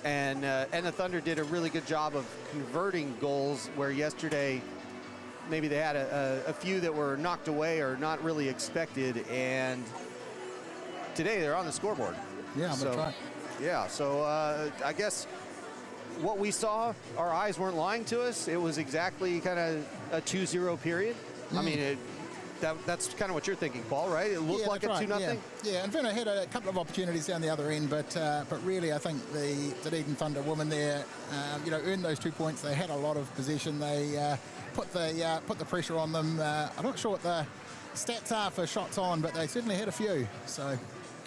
And the Thunder did a really good job of converting goals, where yesterday maybe they had a few that were knocked away or not really expected, and today they're on the scoreboard. Yeah, I'm gonna try. Yeah, so I guess what we saw, our eyes weren't lying to us. It was exactly kind of a 2-0 period. I mean, that's kind of what you're thinking, Paul, right? It looked like a 2-0. Yeah, Inferno had a couple of opportunities down the other end, but really I think the Dunedin Thunder women there, earned those 2 points. They had a lot of possession. They put the pressure on them. I'm not sure what the stats are for shots on, but they certainly had a few. So,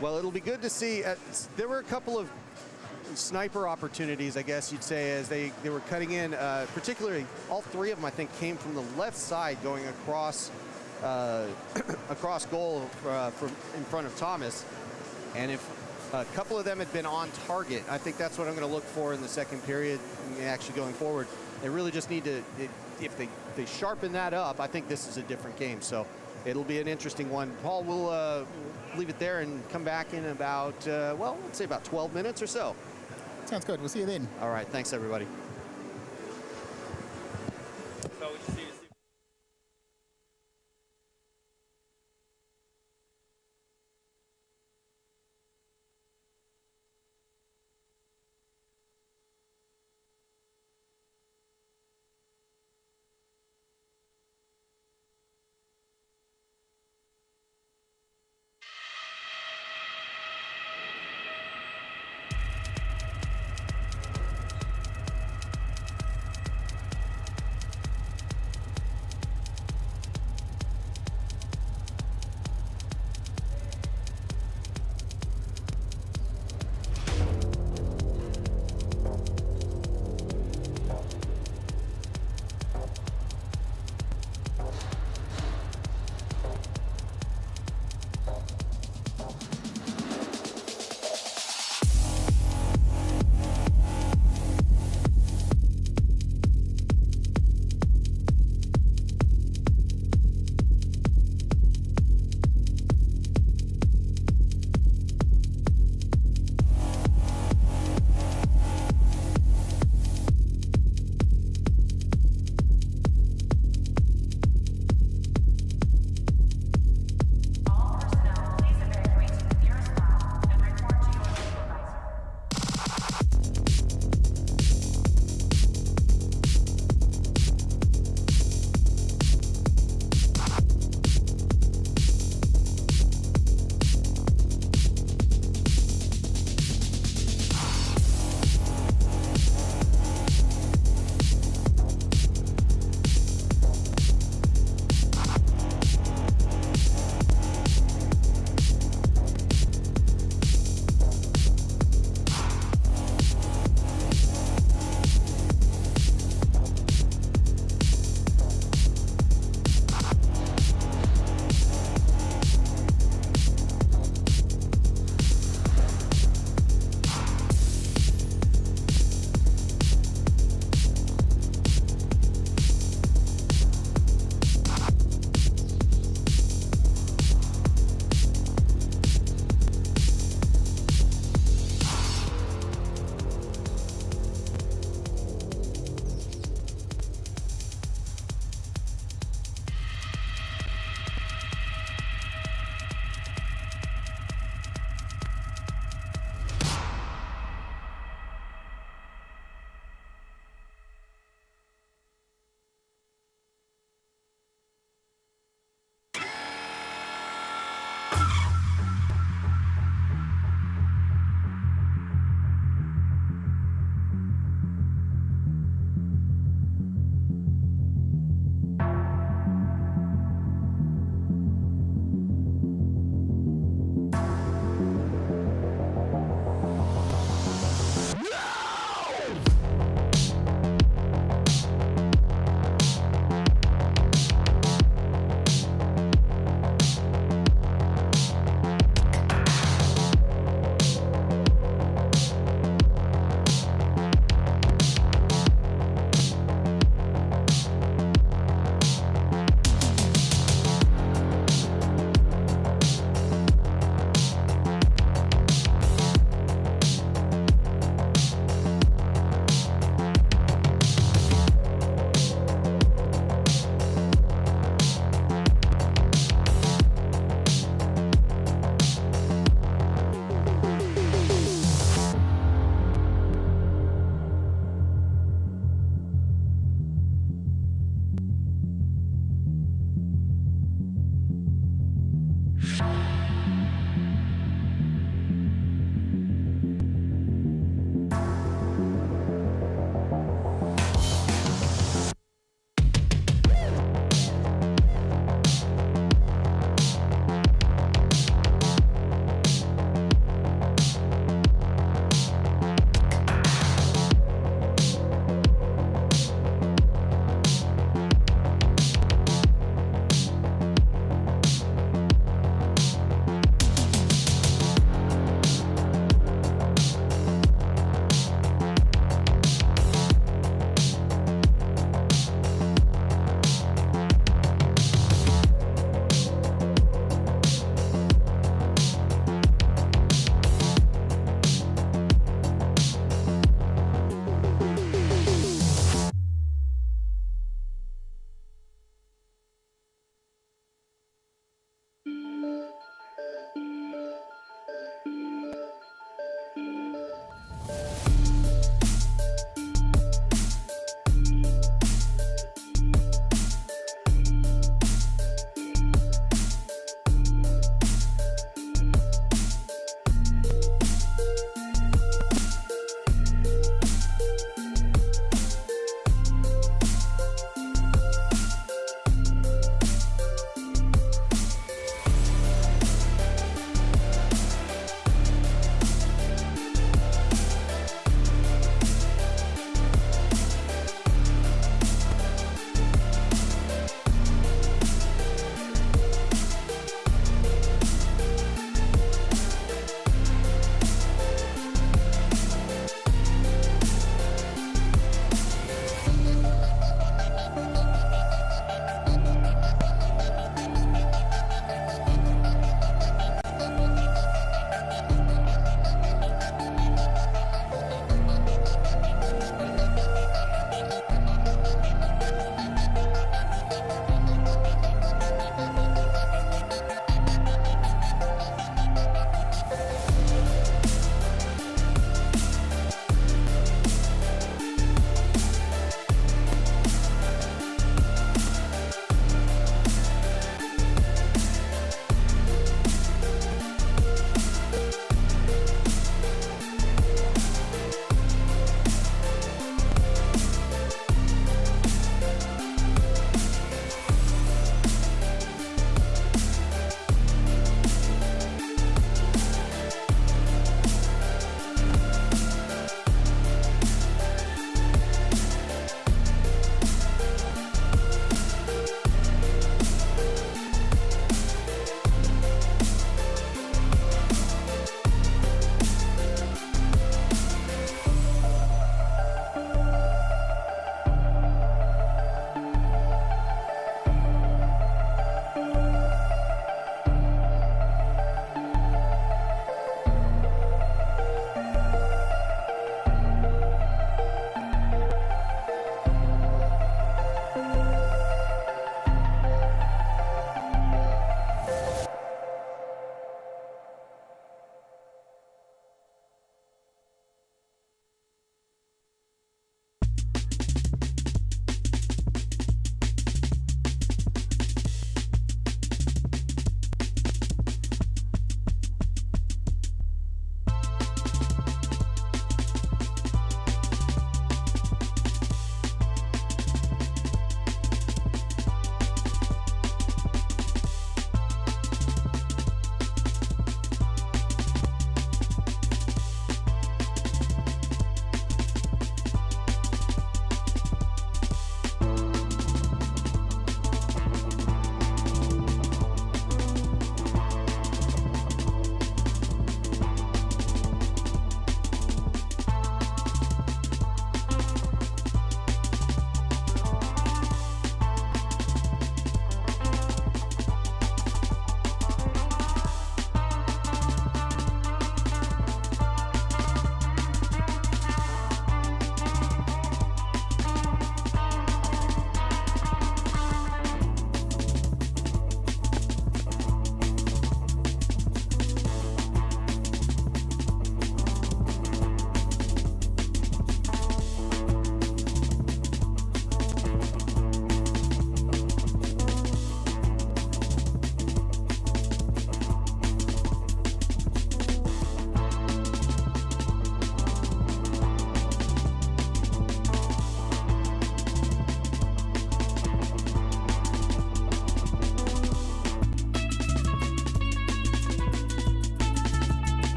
well, it'll be good to see. There were a couple of sniper opportunities, I guess you'd say, as they were cutting in. Particularly, all three of them, I think, came from the left side, going across goal from in front of Thomas. And if a couple of them had been on target, I think that's what I'm going to look for in the second period, and actually going forward. They really just need to, if they sharpen that up, I think this is a different game. So it'll be an interesting one. Paul, we'll leave it there and come back in about, let's say about 12 minutes or so. Sounds good. We'll see you then. All right. Thanks, everybody.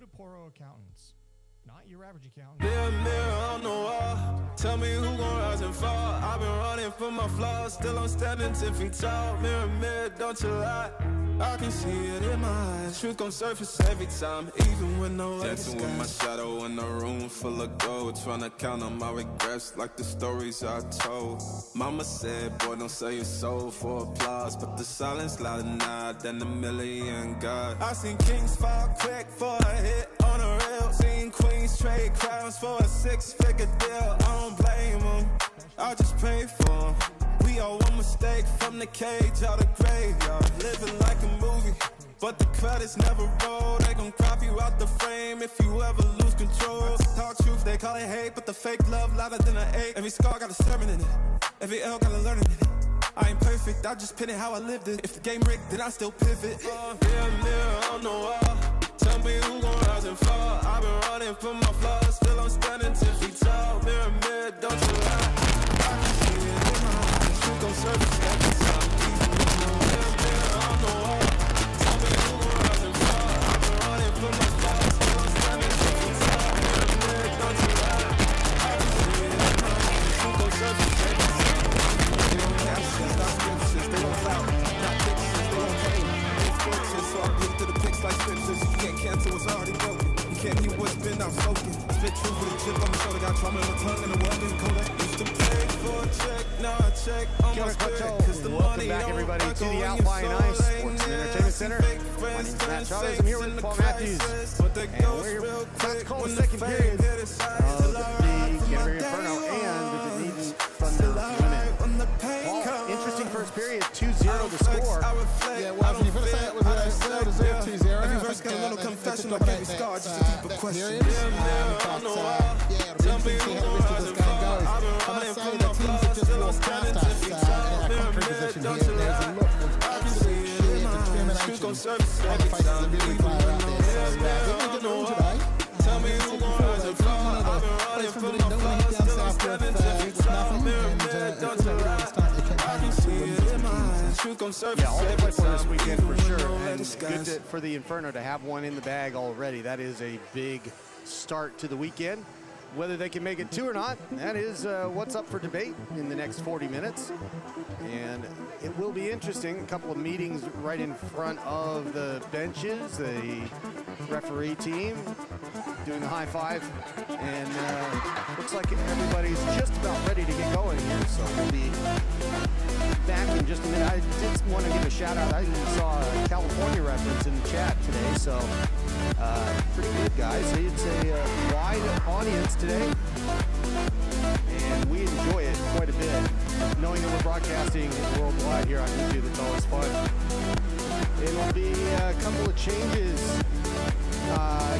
Poro Accountants. Not your average accountant. Mirror, mirror on the wall, tell me who gon' rise and fall. I've been running from my flaws, still I'm standing 10 feet tall. Mirror, mirror, don't you lie, I can see it in my eyes. Truth gon' surface every time, even when no light is dancing with my shadow in a room full of gold, trying to count on my regrets like the stories I told. Mama said, boy, don't sell your soul for applause, but the silence louder now than a million gods. I seen kings fall quick for a hit on a rail, seen queens trade crowns for a 6-figure deal. I don't blame them, I just pray for them. We all one mistake from the cage out of graveyard, living like a movie, but the credits never roll. They gon' crop you out the frame if you ever lose control. Talk truth, they call it hate, but the fake love louder than an ache. Every scar got a sermon in it, every L got a learning in it. I ain't perfect, I just pin it how I lived it. If the game rigged, then I still pivot. Mirror, mirror on the wall, tell me who gon' rise and fall. I've been running from my flaws, still I'm standing 10 feet tall. Mirror, mirror, don't you lie, I can see it in my eyes. Truth gon' surface every time, even with no mirror, mirror on the wall, tell me who gon' rise and fall. I've been running from my flaws, still I'm standing 10 feet tall. Mirror, mirror, don't you lie, I can see it in my eyes. Truth gon' surface every time. They don't captions, not scriptures, they don't clout, not pictures, they don't claim. It's fortune, so I bleed through the pics like scriptures. You can't cancel what's already broken. You can't mute what's been outspoken. Spit truth with a chip on my shoulder, got trauma in my tongue and the world getting colder. Used to pay for a check, now I check on my spirit, cause the Welcome money back, don't everybody, work to the when Outline you're Ice so Sports and late. Entertainment Center. Fake My friends name's Matt turn Chavez. I'm here with sakes in Paul the Matthews. crisis, but they And ghost we're real about to quick call when the the second fame period hit its height. of Still I ride the for my Canterbury day Inferno and the ones. Dunedin Still Thunder I women. ride when the pain Paul, comes. interesting first period, 2-0 the score. Yeah, well, you've got to say it was a well-deserved 2-0. Every I verse think, got a little they confession, took like every that, star, just a deeper that question. period. Yeah, it'll be interesting to see how the rest of this game goes. I must say the teams have just walked past us in our commentary position here. There's a look of absolute sheer determination on the faces of every player out there. So, they're going to get on today. Looking forward to players from Dunedin down south with nothing, and it's all around this time they can play these two wins as teams. Yeah, all to play for this weekend for sure. And good for the Inferno to have one in the bag already. That is a big start to the weekend. Whether they can make it 2 or not, that is what's up for debate in the next 40 minutes. And it will be interesting. A couple of meetings right in front of the benches. The referee team doing the high five. And looks like everybody's just about ready to get going here. So we'll be back in just a minute. I did want to give a shout out. I even saw a California reference in the chat today. So pretty good, guys. It's a wide audience today, and we enjoy it quite a bit. Knowing that we're broadcasting worldwide here on YouTube, it's always fun. It'll be a couple of changes.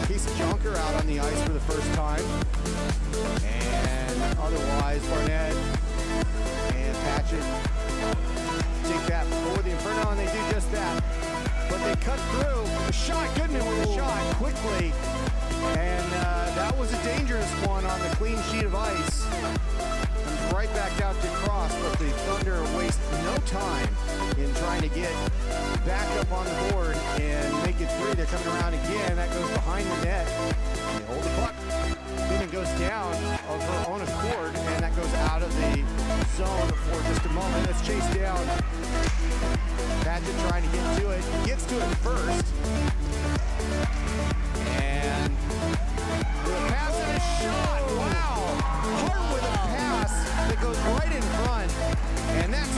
Casey Jonker out on the ice for the first time, and otherwise Barnett and Patchett take that for the Inferno, and they do just that. But they cut through. The shot, Goodman with the shot quickly. And that was a dangerous one on the clean sheet of ice. Comes right back out to cross, but the Thunder waste no time in trying to get back up on the board and make it 3. They're coming around again. That goes behind the net. They hold the puck. Goodman goes down of her own accord, and that goes out of the zone for just a moment. It's chased down. Patchett trying to get to it. Gets to it first. And with a pass and a shot. Wow. Hart with a pass that goes right in front. And that's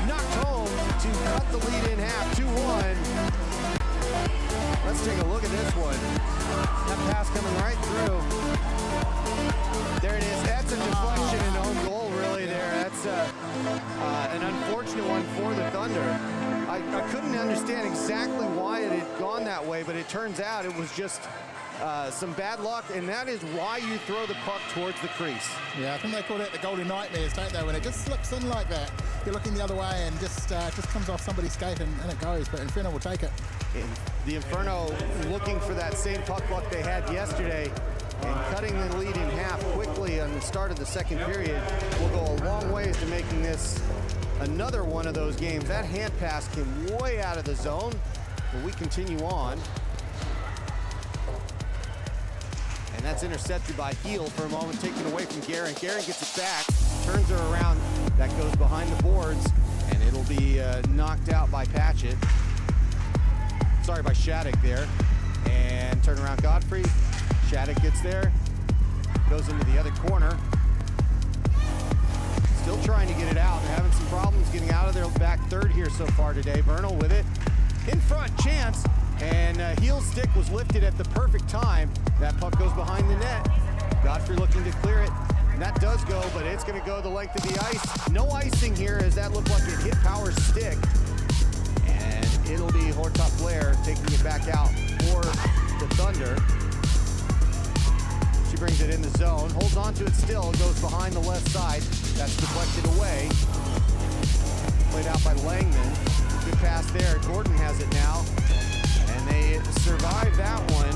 knocked home to cut the lead in half. 2-1. Let's take a look at this one. That pass coming right through. There it is. That's a deflection and own goal really there. That's an unfortunate one for the Thunder. I couldn't understand exactly why it had gone that way, but it turns out it was just some bad luck, and that is why you throw the puck towards the crease. Yeah, I think they call it the golden nightmares, don't they? When it just slips in like that, you're looking the other way and just comes off somebody's skate and it goes, but Inferno will take it. And the Inferno looking for that same puck luck they had yesterday, and cutting the lead in half quickly on the start of the second period will go a long ways to making this another one of those games. That hand pass came way out of the zone, but we continue on. gets intercepted by Heel for a moment, taken away from Guerin. Guerin gets it back, turns her around. That goes behind the boards, and it'll be knocked out by Patchett. Sorry, by Shattuck there. And turn around Godfrey. Shattuck gets there, goes into the other corner. Still trying to get it out. They're having some problems getting out of their back third here so far today. Vernal with it. In front, chance. And Heel's stick was lifted at the perfect time. That puck goes behind the net. Godfrey looking to clear it. And that does go, but it's going to go the length of the ice. No icing here, as that looked like it hit Power's stick. And it'll be Hortop Blair taking it back out for the Thunder. She brings it in the zone, holds on to it still, goes behind the left side. That's deflected away. Played out by Langman. Good pass there. Gordon has it now. And they survive that one.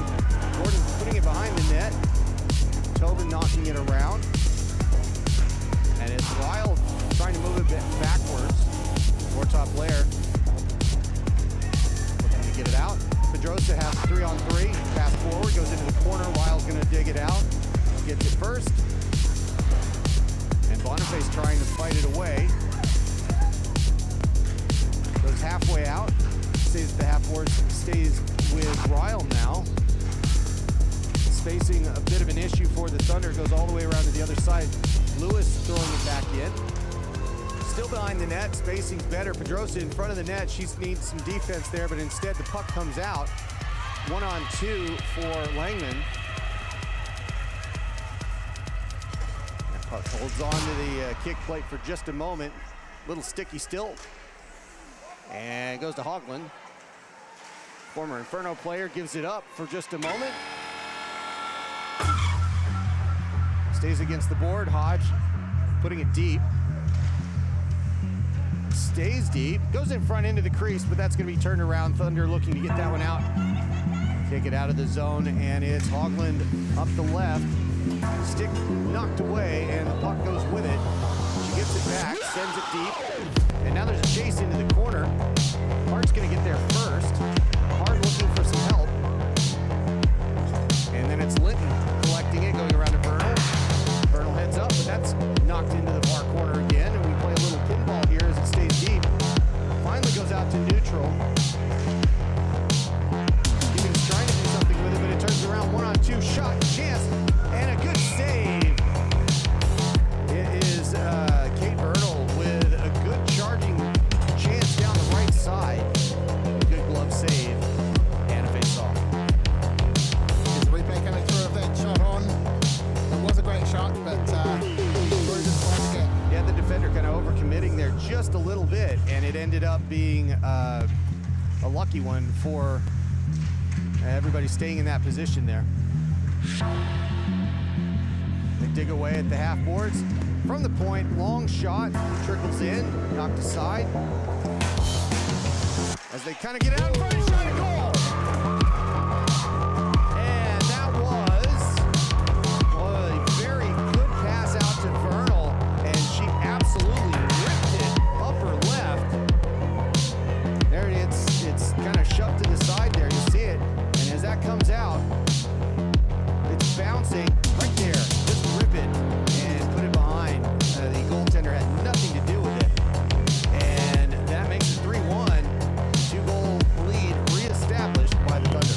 Gordon putting it behind the net. Tobin knocking it around. And it's Wild trying to move it backwards. Hortop Blair looking to get it out. Pedrosa has 3-on-3. Pass forward, goes into the corner. Wild's going to dig it out. Gets it first. And Boniface trying to fight it away. Goes halfway out. Stays at the half board. Stays with Ryle now. Spacing a bit of an issue for the Thunder. Goes all the way around to the other side. Lewis throwing it back in. Still behind the net, spacing's better. Pedrosa in front of the net. She needs some defense there, but instead the puck comes out. 1-on-2 for Langman. That puck holds on to the kick plate for just a moment. Little sticky still. And goes to Hoagland. Former Inferno player gives it up for just a moment. Stays against the board. Hodge putting it deep. Stays deep, goes in front into the crease, but that's going to be turned around. Thunder looking to get that one out. Take it out of the zone, and it's Hoagland up the left. Stick knocked away, and the puck goes with it. She gets it back, sends it deep, and now there's a chase into the corner. Hart's going to get there first. Hart looking for some help. And then it's Linton collecting it, going around to Vernal. Vernal heads up, but that's knocked into the far corner again, and we play a little pinball here as it stays deep. Finally goes out to neutral. Keegan's trying to do something with it, but it turns around. 1-on-2 shot, chance, and a good save. It is Kate Vernal with a good charging chance down the right side. Good glove save and a face-off. There's a replay coming through of that shot on. It was a great shot, but yeah, the defender kind of overcommitting there just a little bit, and it ended up being a lucky one for everybody staying in that position there. They dig away at the half boards. From the point, long shot, trickles in, knocked aside. As they kind of get out in front, shot a goal! And that was a very good pass out to Vernal, and she absolutely ripped it upper left. There it is, it's kind of shoved to the side there, you see it. And as that comes out, it's bouncing right there. Just rip it and put it behind. The goaltender had nothing to do with it. And that makes it 3-1. Two-goal lead reestablished by the Thunder.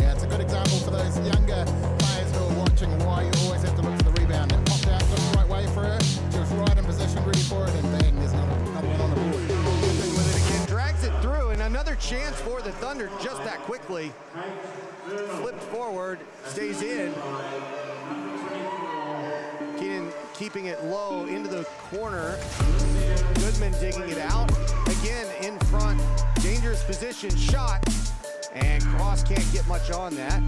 yeah, it's a good example for those younger players who are watching why you always have to look for the rebound. It popped out just the right way for her. She was right in position, ready for it, and bang, there's another one on the board. With it again, drags it through, and another chance for the Thunder just that quickly. Flipped forward, stays in. Keenan keeping it low into the corner. Goodman digging it out. Again, in front, dangerous position, shot. And Cross can't get much on that.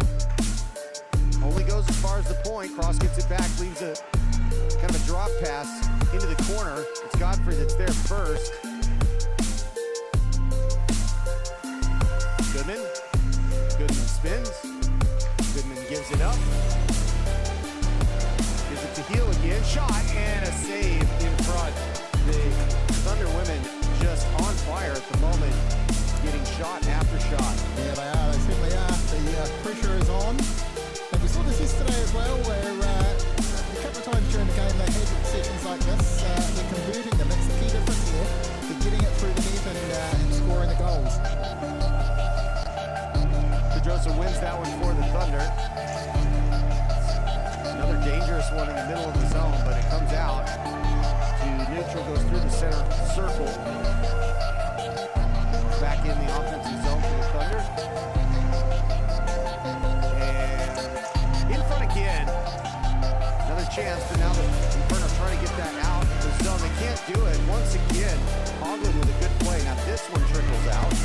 Only goes as far as the point. Cross gets it back, leaves a kind of a drop pass into the corner. It's Godfrey that's there first. Goodman. Goodman spins. Goodman gives it up. Gives it to Heel again. Shot and a save in front. The Thunder women just on fire at the moment, getting shot after shot. Yeah, they are. They certainly are. The pressure is on. And we saw this yesterday as well. goes through the center circle. Back in the offensive zone for the Thunder. And in front again. Another chance, but now the Inferno trying to get that out of the zone. They can't do it. Once again, Hoglund with a good play. Now this one trickles out.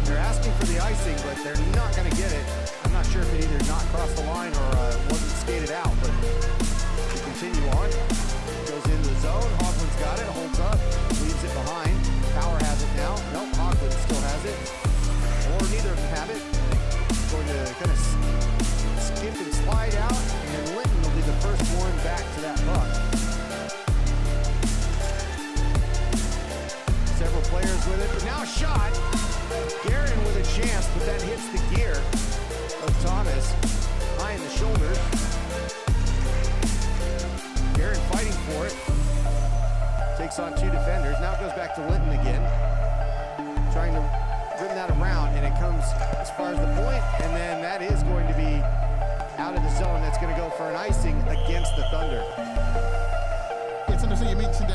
They're asking for the icing, but they're not going to get it. I'm not sure if it either not crossed the line or wasn't skated out, but they continue on. Goes into the zone. Hoglund's got it, holds up, leaves it behind. Power has it now. Nope, Hoglund still has it. Or neither of them have it. Going to kind of skip and slide out, and Linton will be the first one back to that puck. Several players with it, but now a shot. Guerin with a chance, but that hits the gear of Thomas. High in the shoulders. Guerin fighting for it. Takes on two defenders. Now it goes back to Linton again. Trying to rim that around, and it comes as far as the point, and then that is going to be out of the zone. That's going to go for an icing against the Thunder. It's interesting you mentioned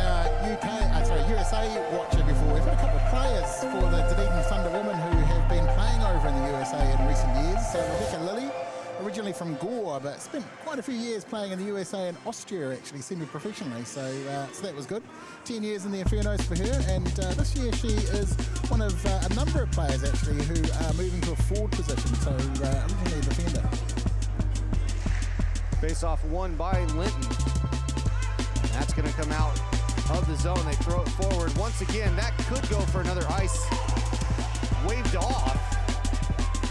USA watcher before. We've had a couple of players for the Dunedin Thunder women who have been playing over in the USA in recent years. So Rebecca Lilly, originally from Gore, but spent quite a few years playing in the USA and Austria, actually, semi-professionally. So that was good. 10 years in the Infernos for her, and this year she is one of a number of players, actually, who are moving to a forward position, so originally a defender. Face-off won by Linton. That's going to come out of the zone. They throw it forward. Once again, that could go for another ice. Waved off.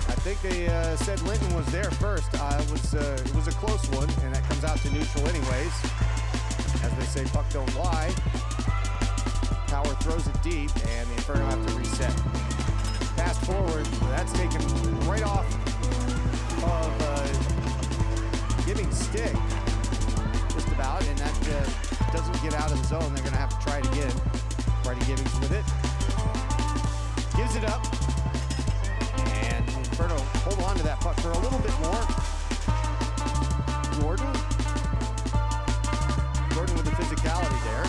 I think they said Linton was there first. It was a close one, and that comes out to neutral anyways. As they say, puck don't lie. Power throws it deep, and the Inferno have to reset. Pass forward. That's taken right off of giving stick, just about, and that doesn't get out of the zone. They're going to have to try it again. Brady Gibbings with it. Gives it up. And the Inferno hold on to that puck for a little bit more. Gordon with the physicality there.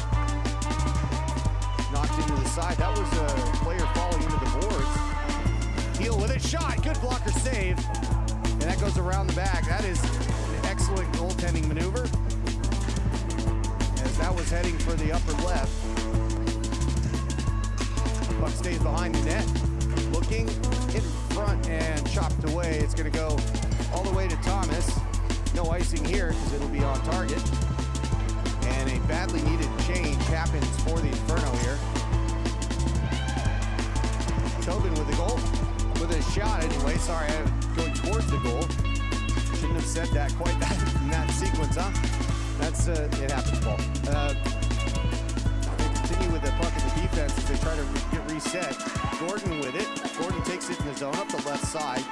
Knocked into the side. That was a player falling into the boards. Heel with it. Shot. Good blocker save. And that goes around the back. That is an excellent goaltending maneuver. As that was heading for the upper left. Puck stays behind the net. Looking in front and chopped away. It's going to go all the way to Thomas. No icing here because it'll be on target. And a badly needed change happens for the Inferno here. Tobin with the goal. With a shot anyway. Sorry, I'm going towards the goal. Shouldn't have said that quite in that sequence, huh? That's, it happens, Paul. They continue with the puck in the defense as they try to get reset. Gordon with it. Gordon takes it in the zone up the left side.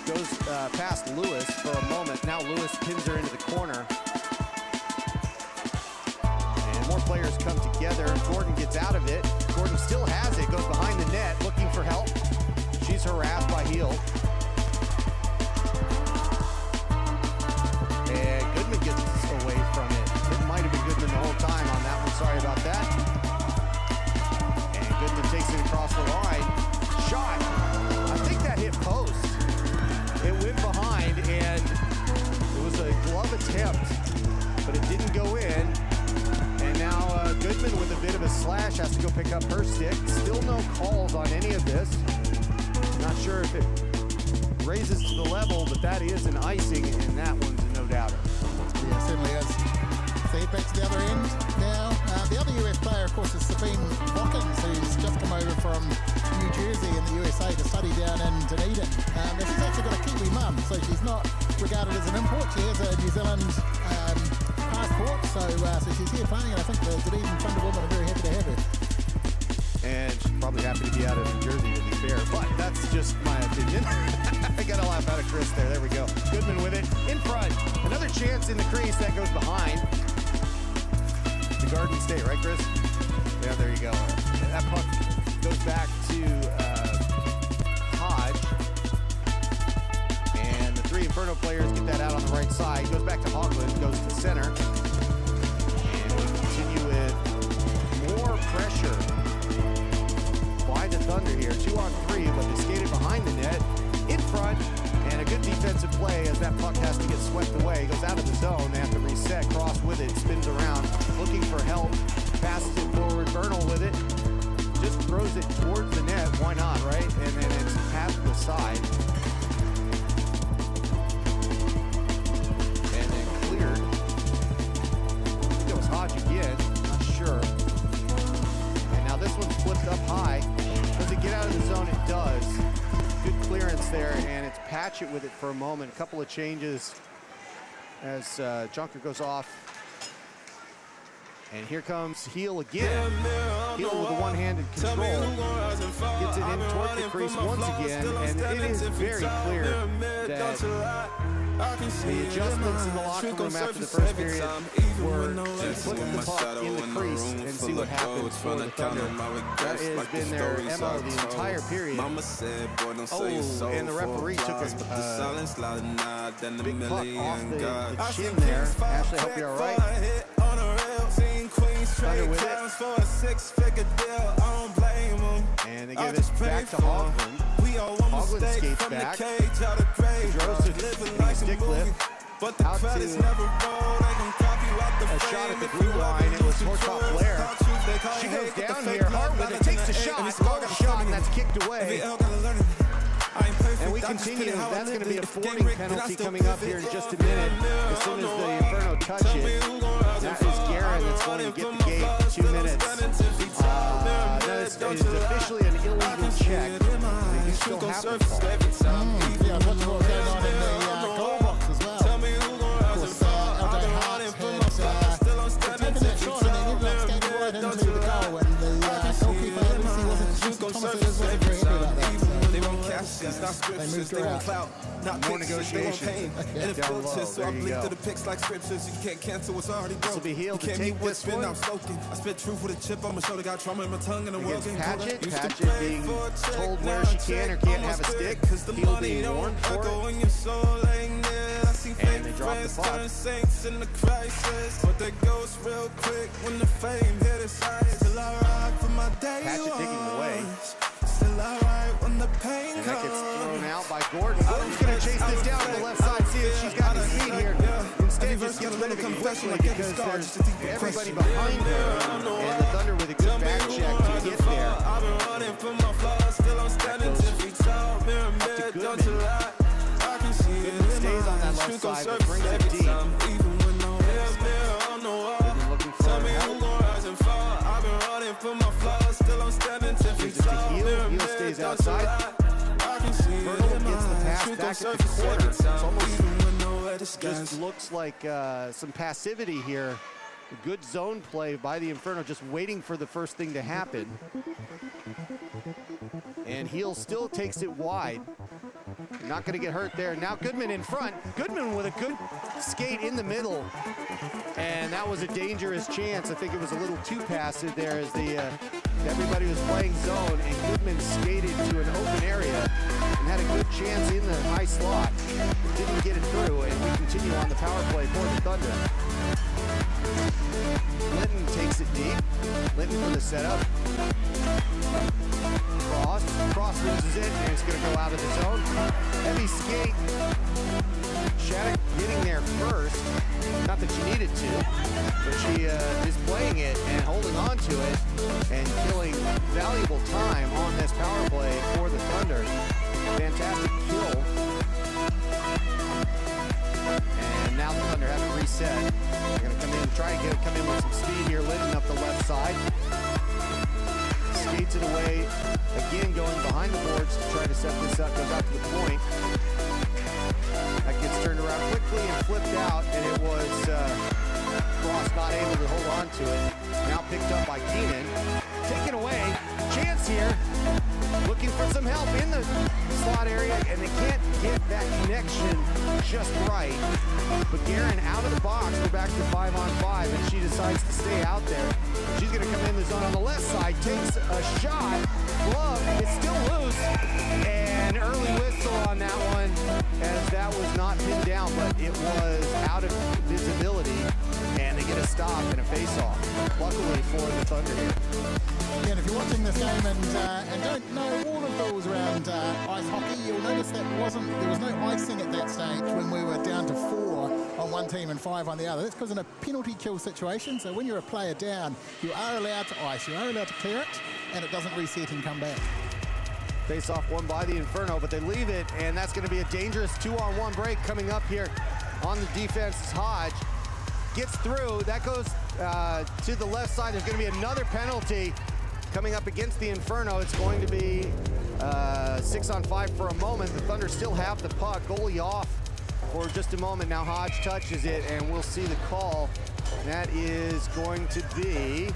Goes past Lewis for a moment. Now Lewis pins her into the corner. And more players come together. Gordon gets out of it. Gordon still has it. Goes behind the net looking for help. She's harassed by Heel. And Goodman gets away from it. It might have been Goodman the whole time on that one. Sorry about that. And Goodman takes it across the line. Shot. I think that hit post. It went behind, and it was a glove attempt, but it didn't go in. And now Goodman with a bit of a slash has to go pick up her stick. Still no calls on any of this. Not sure if it raises to the level, but that is an icing, and that one's a no-doubter. Yeah, it certainly is. So head back to the other end now. The other US player, of course, is Sabine Watkins, who's just come over from New Jersey in the USA to study down in Dunedin. She's actually got a Kiwi mum, so she's not regarded as an import. She has a New Zealand passport, so she's here playing, and I think the Dunedin Thunder women are very happy to have her. And she's probably happy to be out of New Jersey, to be fair, but that's just my opinion. I got a laugh out of Chris there. There we go. Goodman with it in front. Another chance in the crease. That goes behind. The Garden State, right, Chris? Yeah, there you go. That puck goes back to Hodge. And the three Inferno players get that out on the right side. Goes back to Hoglund. Goes to center. And we continue with pressure by the Thunder here. 2-on-3, but they skated behind the net, in front, and a good defensive play as that puck has to get swept away. Goes out of the zone. They have to reset. Cross with it. Spins around. Looking for help. Passes it forward. Bernal with it. Just throws it towards the net. Why not, right? And then it's past the side. And then cleared. I think it was Hodge again. Not sure. And now this one's flipped up high. Does it get out of the zone? It does. Good clearance there, and it's Patchett with it for a moment. A couple of changes as Junker goes off. And here comes Heel again. Heel with a one-handed control. Gets it in toward the crease once again, and it is very clear that the adjustments in the locker room after the first period were to put the puck in the crease and see what happens for the Thunder. That has been their MO the entire period. Oh, and the referee took a big puck off the chin there. Ashley, I hope you're all right. Thunder with it. And they give it back to Hoagland. Hoagland skates back. Throws a stick lift. Out to a shot at the blue line. It was Hortop Blair. She goes down here hard with it. Takes the shot. Long shot, and that's kicked away. And we continue. That's going to be a forwarding penalty coming up here in just a minute. As soon as the Inferno touch it, that is Guerin that's going to get the gate. 2 minutes. That is officially an illegal check. They still have the ball. Yeah, what's going on in the goal box as well. Of course, LJ Hart had taken that shot and then ended up skating right into the goal. And the goalkeeper, at least he wasn't Thomas wasn't very happy about that. They moved her out. More negotiation. Down low. There you go. This will be Heel to take this one. Against Patchett. Patchett being told where she can or can't have a stick. Heel being warned for it. And they drop the puck. Patchett digging away. And that gets thrown out by Gordon. Gordon's going to chase this down to the left side, see if she's got his feet here. Instead, just gets rid of it quickly because there's everybody behind her. And the Thunder with a good back check to get there. That goes up to Goodman. Goodman stays on that left side, but brings it deep. Goodman looking for help. Gives it to Heel. Heel stays outside. Bernal gets the pass back at the corner. It's almost just looks like some passivity here. A good zone play by the Inferno, just waiting for the first thing to happen. And Heel still takes it wide. Not going to get hurt there. Now Goodman in front. Goodman with a good skate in the middle. And that was a dangerous chance. I think it was a little too passive there as everybody was playing zone, and Goodman skated to an open area and had a good chance in the high slot. Didn't get it through, and we continue on the power play for the Thunder. Linton takes it deep. Linton for the setup. Cross loses it, and it's going to go out of the zone. Heavy skate. Shattuck getting there first. Not that she needed to, but she is playing it and holding on to it and killing valuable time on this power play for the Thunder. Fantastic kill. And now the Thunder have to reset. They're going to come in, try and come in with some speed here, Linton up the left side. Skates it away, again going behind the boards to try to set this up, goes out to the point. That gets turned around quickly and flipped out, and it was Cross not able to hold on to it. Now picked up by Keenan. Taken away, chance here. Looking for some help in the slot area, and they can't get that connection just right. But Guerin out of the box, we're back to 5-on-5, and she decides to stay out there. She's going to come in the zone on the left side, takes a shot, glove, it's still loose, and early whistle on that one, as that was not pinned down, but it was out of visibility, and they get get a stop and a face-off, luckily for the Thunder here. Yeah, and if you're watching this game and don't know all of the rules around ice hockey, you'll notice there was no icing at that stage when we were down to 4 on one team and 5 on the other. That's because in a penalty kill situation, so when you're a player down, you are allowed to ice, you are allowed to clear it, and it doesn't reset and come back. Face-off won by the Inferno, but they leave it, and that's going to be a dangerous 2-on-1 break coming up here on the defense. Hodge gets through. That goes to the left side. There's going to be another penalty coming up against the Inferno. It's going to be 6-on-5 for a moment. The Thunder still have the puck. Goalie off for just a moment. Now Hodge touches it, and we'll see the call. That is going to be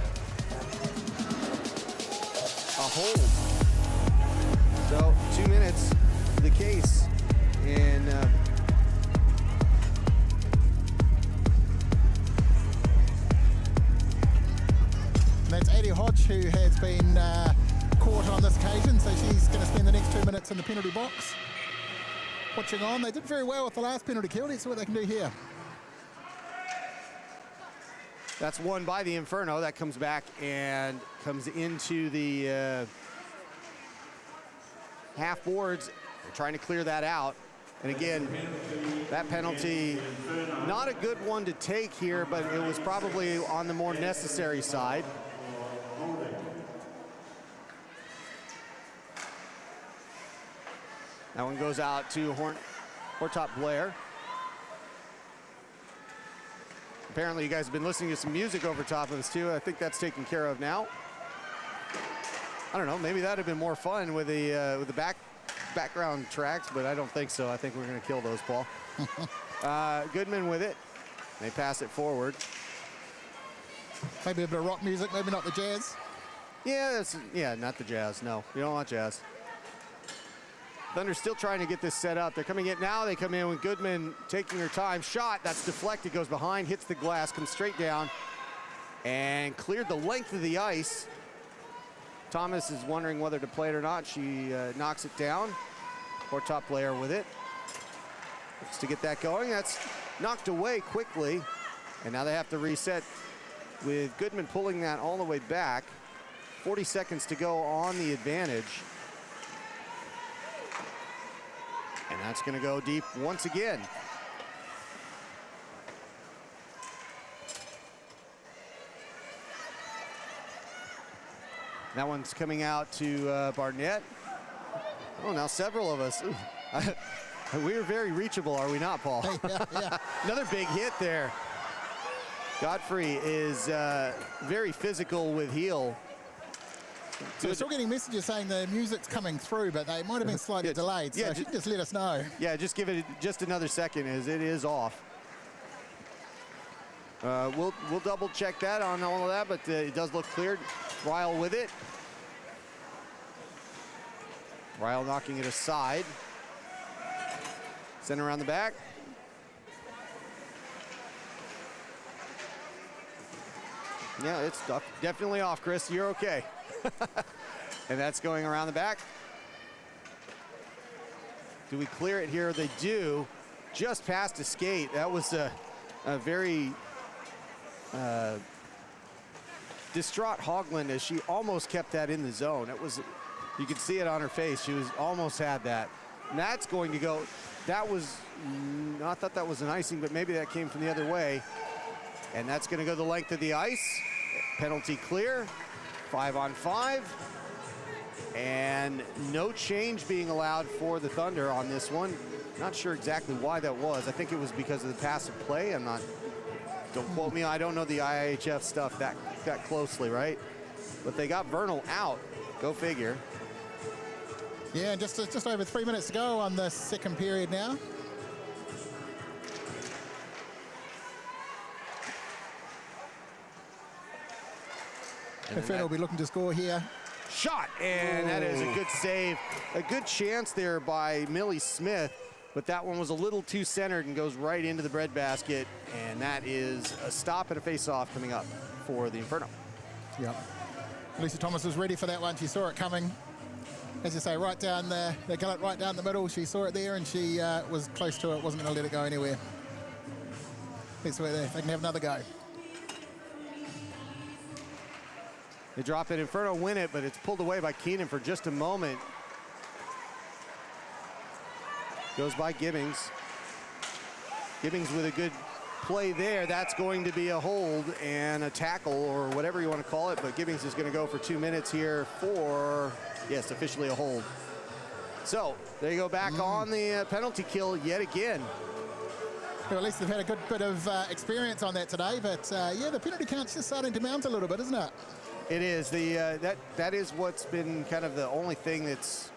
a hold. So 2 minutes, the case, and that's Addie Hodge, who has been caught on this occasion, so she's going to spend the next 2 minutes in the penalty box. Watching on, they did very well with the last penalty kill. Let's see what they can do here. that's won by the Inferno. That comes back and comes into the half boards. They're trying to clear that out. And again, that penalty, not a good one to take here, but it was probably on the more necessary side. That one goes out to Hortop Blair. Apparently you guys have been listening to some music over top of this too. I think that's taken care of now. I don't know, maybe that'd have been more fun with the background tracks, but I don't think so. I think we're gonna kill those, Paul. Goodman with it. They pass it forward. Maybe a bit of rock music, maybe not the jazz. Yeah, not the jazz. No, you don't want jazz. Thunder's still trying to get this set up. They're coming in now. They come in with Goodman taking her time. Shot, that's deflected, goes behind, hits the glass, comes straight down, and cleared the length of the ice. Thomas is wondering whether to play it or not. She knocks it down. Hortop Blair with it. Looks to get that going. That's knocked away quickly. And now they have to reset with Goodman pulling that all the way back. 40 seconds to go on the advantage. And that's going to go deep once again. That one's coming out to Barnett. Oh, now several of us. We are very reachable, are we not, Paul? Yeah. Another big hit there. Godfrey is very physical with heel. So we're still getting messages saying the music's coming through, but they might have been slightly delayed. So if you can just let us know. Yeah, just give it just another second as it is off. We'll double check that on all of that, but it does look cleared. Ryle with it. Ryle knocking it aside. Send around the back. Yeah, it's definitely off, Chris. You're okay. And that's going around the back. Do we clear it here? They do. Just past a skate. That was a very distraught Hogland as she almost kept that in the zone. It was, you could see it on her face. She was almost had that. And that's going to go. That was, I thought that was an icing, but maybe that came from the other way. And that's going to go the length of the ice. Penalty clear. 5-on-5. And no change being allowed for the Thunder on this one. Not sure exactly why that was. I think it was because of the passive play. I'm not, don't quote me, I don't know the IIHF stuff that closely, right? But they got Vernal out. Go figure. Yeah, just over 3 minutes to go on the second period now. Inferno will be looking to score here. Shot, and that is a good save. A good chance there by Millie Smith, but that one was a little too centered and goes right into the breadbasket, and that is a stop and a face-off coming up for the Inferno. Yep. Lisa Thomas was ready for that one. She saw it coming. As you say, right down the gullet, right down the middle. She saw it there, and she was close to it. Wasn't going to let it go anywhere. Let's see where they can have another go. They drop it. Inferno win it, but it's pulled away by Keenan for just a moment. Goes by Gibbings. Gibbings with a good play there. That's going to be a hold and a tackle, or whatever you want to call it, but Gibbings is going to go for 2 minutes here for, yes, officially a hold. So there you go, back on the penalty kill yet again. Well, at least they've had a good bit of experience on that today, but yeah, the penalty count's just starting to mount a little bit, isn't it? It is. That is what's been kind of the only thing that's,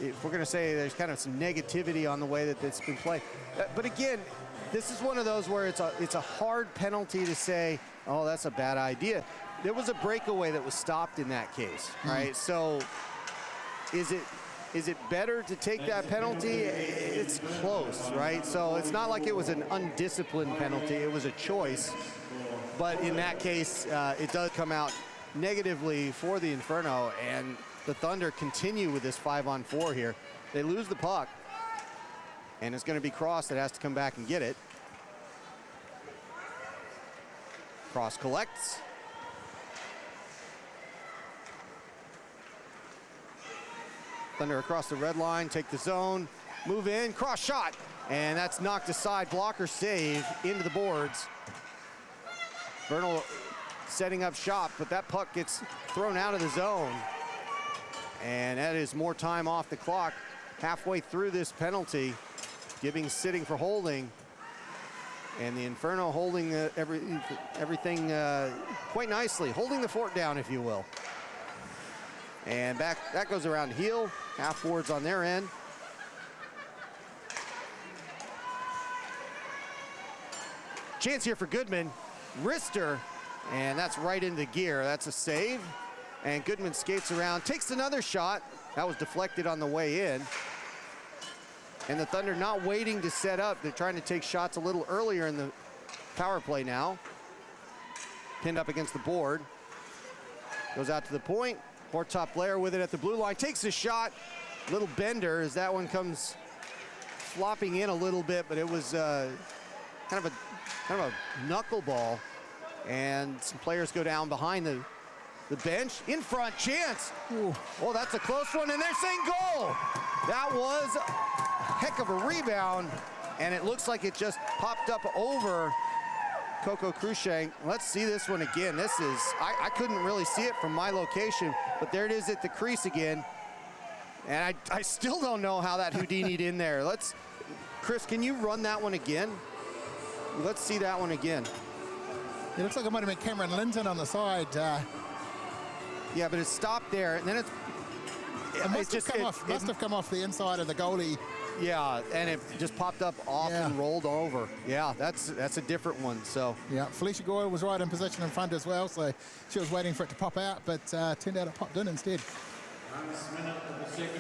if we're going to say there's kind of some negativity on the way that it's been played. But again, this is one of those where it's a hard penalty to say, oh, that's a bad idea. There was a breakaway that was stopped in that case, right? So is it better to take that penalty? It's close, right? So it's not like it was an undisciplined penalty. It was a choice. But in that case, it does come out negatively for the Inferno, and the Thunder continue with this 5-on-4 here. They lose the puck, and it's going to be Cross that has to come back and get it. Cross collects. Thunder across the red line, take the zone, move in, cross shot, and that's knocked aside. Blocker save into the boards. Vernal setting up shop, but that puck gets thrown out of the zone. And that is more time off the clock. Halfway through this penalty, Gibbings sitting for holding. And the Inferno holding everything quite nicely, holding the fort down, if you will. And back, that goes around heel, half boards on their end. Chance here for Goodman, wrister, and that's right into gear. That's a save, and Goodman skates around, takes another shot. That was deflected on the way in. And the Thunder not waiting to set up. They're trying to take shots a little earlier in the power play now. Pinned up against the board. Goes out to the point. Hortop Blair with it at the blue line. Takes a shot. Little bender as that one comes flopping in a little bit, but it was kind of a knuckleball. And some players go down behind the bench. In front, Chance. Ooh. Oh, that's a close one, and they're saying goal. That was a heck of a rebound, and it looks like it just popped up over Coco Cruikshank. Let's see this one again. This is, I couldn't really see it from my location, but there it is at the crease again. And I still don't know how that Houdini'd in there. Chris, can you run that one again? Let's see that one again. It looks like it might have been Cameron Linton on the side. Yeah, but it stopped there, and then it must have come off the inside of the goalie. Yeah, and it just popped up off and rolled over. Yeah, that's a different one. So yeah, Felicia Goyle was right in position in front as well, so she was waiting for it to pop out, but turned out it popped in instead.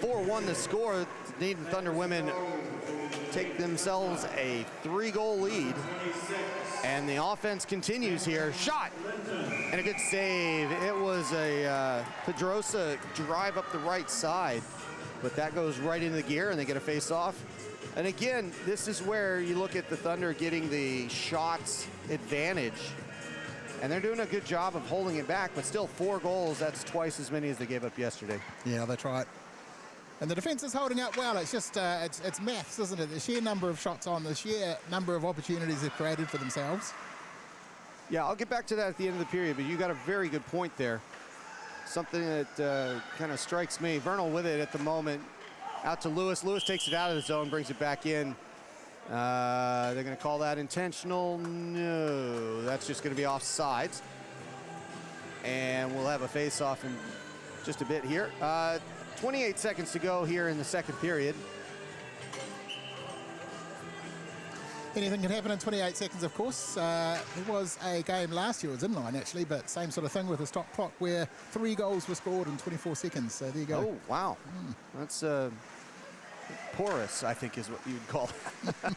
4-1 the score. The Dunedin Thunder women take themselves a 3-goal lead, and the offense continues here. Shot and a good save. It was a Pedrosa drive up the right side, but that goes right into the gear, and they get a face-off. And again, this is where you look at the Thunder getting the shots advantage, and they're doing a good job of holding it back, but still 4 goals, that's twice as many as they gave up yesterday. Yeah, that's right. And the defense is holding up well. It's just, it's maths, isn't it? The sheer number of shots on, the sheer number of opportunities they've created for themselves. Yeah, I'll get back to that at the end of the period, but you got a very good point there. Something that kind of strikes me. Vernal with it at the moment. Out to Lewis. Lewis takes it out of the zone, brings it back in. They're going to call that intentional. No, that's just going to be offsides. And we'll have a face-off in just a bit here. 28 seconds to go here in the second period. Anything can happen in 28 seconds, of course. There was a game last year, it was inline actually, but same sort of thing with the stop clock where 3 goals were scored in 24 seconds. So there you go. Oh, wow. That's porous, I think is what you'd call it.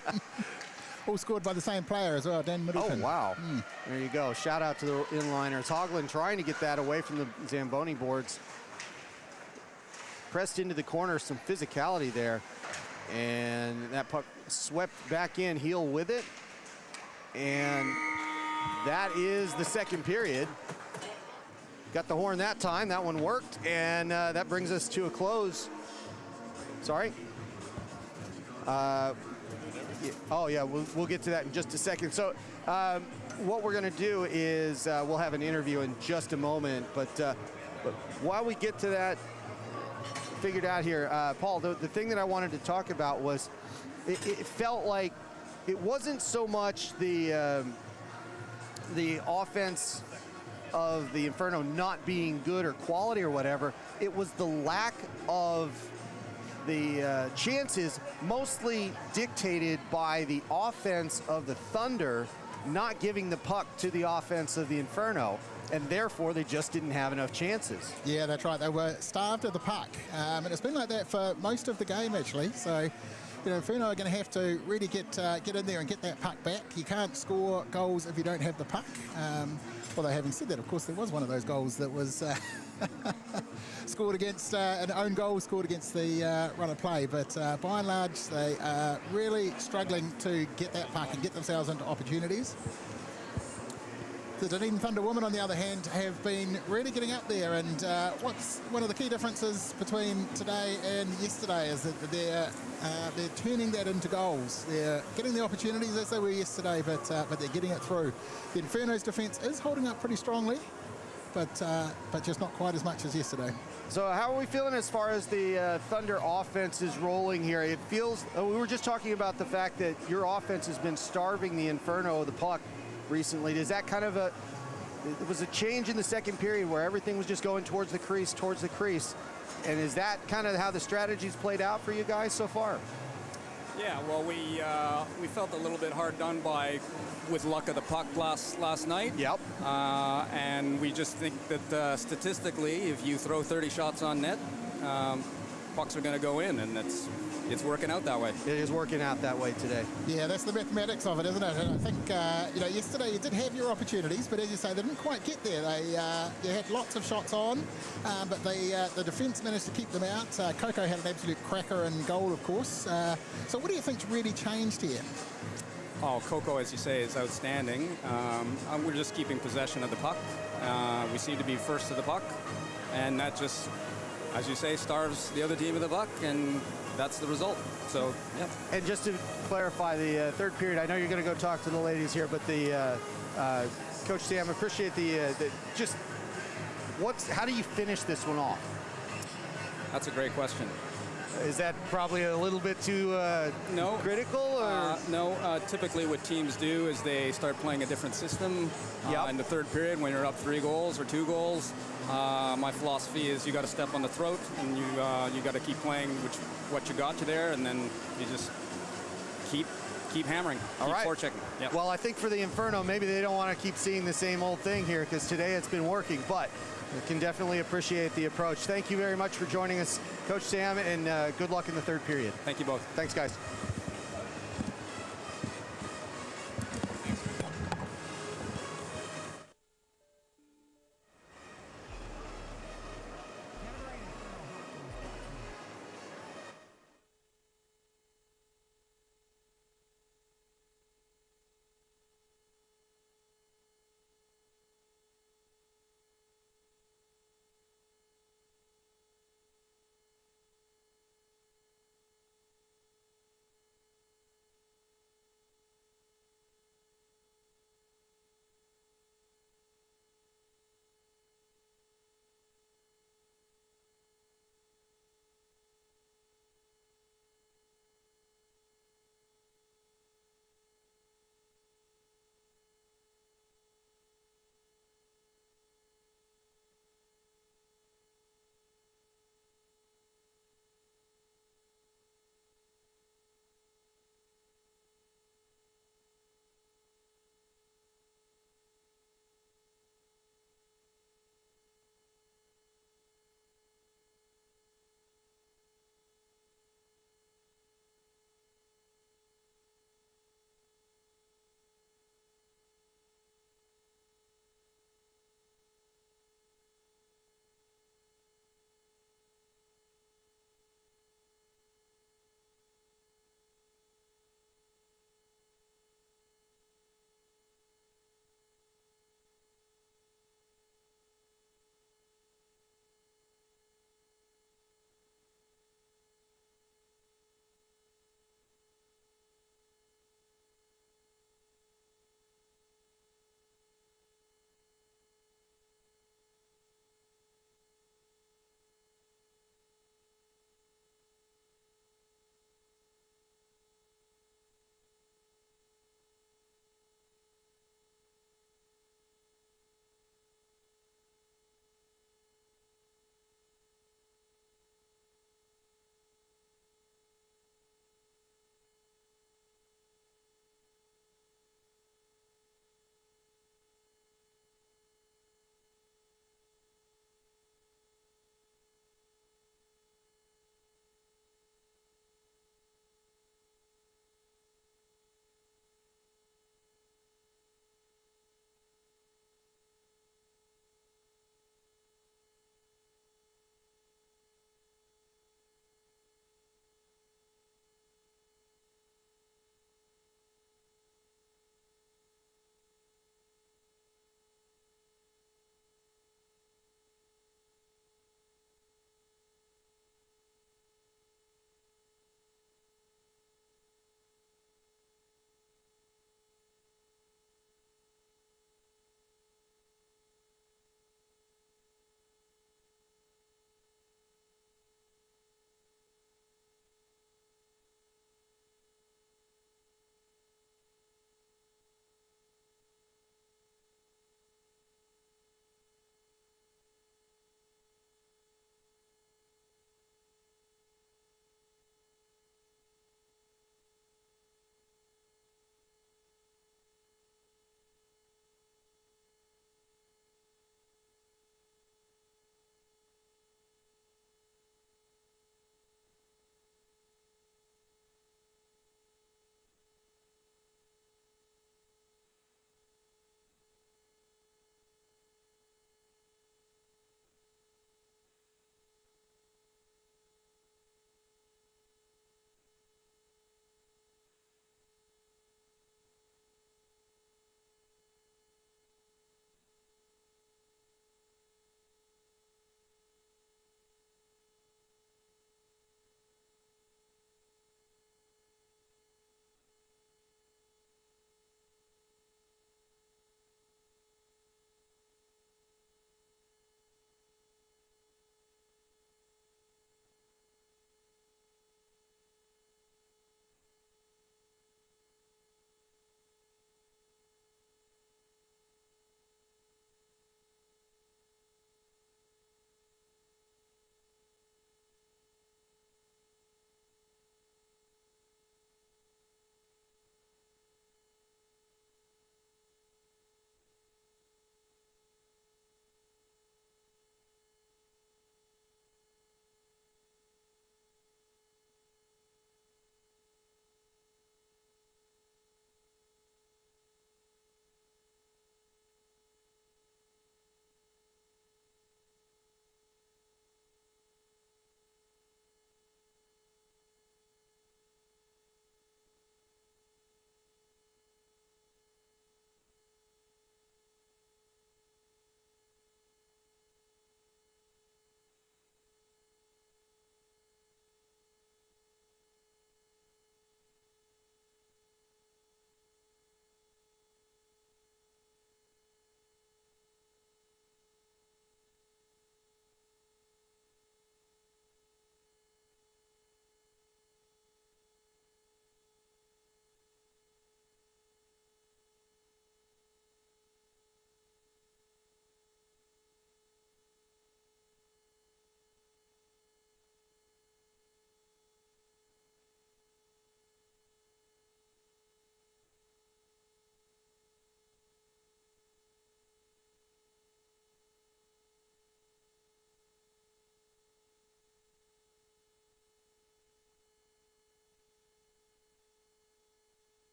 All scored by the same player as well, Dan Middleton. Oh, wow. There you go. Shout out to the inliners. Hoagland trying to get that away from the Zamboni boards. Pressed into the corner, some physicality there. And that puck swept back in, heel with it. And that is the second period. got the horn that time. That one worked, and that brings us to a close. Sorry. Oh yeah, we'll get to that in just a second. So what we're going to do is we'll have an interview in just a moment, but while we get to that figured out here, Paul, the thing that I wanted to talk about was it felt like it wasn't so much the offense of the Inferno not being good or quality or whatever. It was the lack of the chances, mostly dictated by the offense of the Thunder not giving the puck to the offense of the Inferno, and therefore they just didn't have enough chances. Yeah, that's right. They were starved of the puck, and it's been like that for most of the game, actually. So, you know, Inferno are going to have to really get in there and get that puck back. You can't score goals if you don't have the puck. Although having said that, of course, there was one of those goals that was scored against an own goal scored against the run of play. But by and large, they are really struggling to get that puck and get themselves into opportunities. The Dunedin Thunder women, on the other hand, have been really getting up there. And what's one of the key differences between today and yesterday is that they're turning that into goals. They're getting the opportunities as they were yesterday, but they're getting it through. The Inferno's defence is holding up pretty strongly, but just not quite as much as yesterday. So how are we feeling as far as the Thunder offense is rolling here? It feels, we were just talking about the fact that your offense has been starving the Inferno of the puck recently. Is that kind of it was a change in the second period where everything was just going towards the crease, and is that kind of how the strategy's played out for you guys so far? Yeah, well, we felt a little bit hard done by with luck of the puck last night. Yep. And we just think that statistically, if you throw 30 shots on net, pucks are going to go in, and it's working out that way. It is working out that way today. Yeah, that's the mathematics of it, isn't it? And I think, you know, yesterday you did have your opportunities, but as you say, they didn't quite get there. They had lots of shots on, but the defence managed to keep them out. Coco had an absolute cracker in goal, of course. So what do you think's really changed here? Oh, Coco, as you say, is outstanding. We're just keeping possession of the puck. We seem to be first to the puck, and that just, as you say, starves the other team of the puck, and that's the result. So, yeah. And just to clarify, the third period, I know you're going to go talk to the ladies here, but the Coach Sam, appreciate how do you finish this one off? That's a great question. Is that probably a little bit too critical? Or? No. Typically what teams do is they start playing a different system in the third period when you're up 3 goals or 2 goals. My philosophy is you got to step on the throat, and you got to keep playing what you got you there, and then you just keep hammering, keep forechecking. Yep. Well, I think for the Inferno, maybe they don't want to keep seeing the same old thing here, because today it's been working, but we can definitely appreciate the approach. Thank you very much for joining us, Coach Sam, and good luck in the third period. Thank you both. Thanks, guys.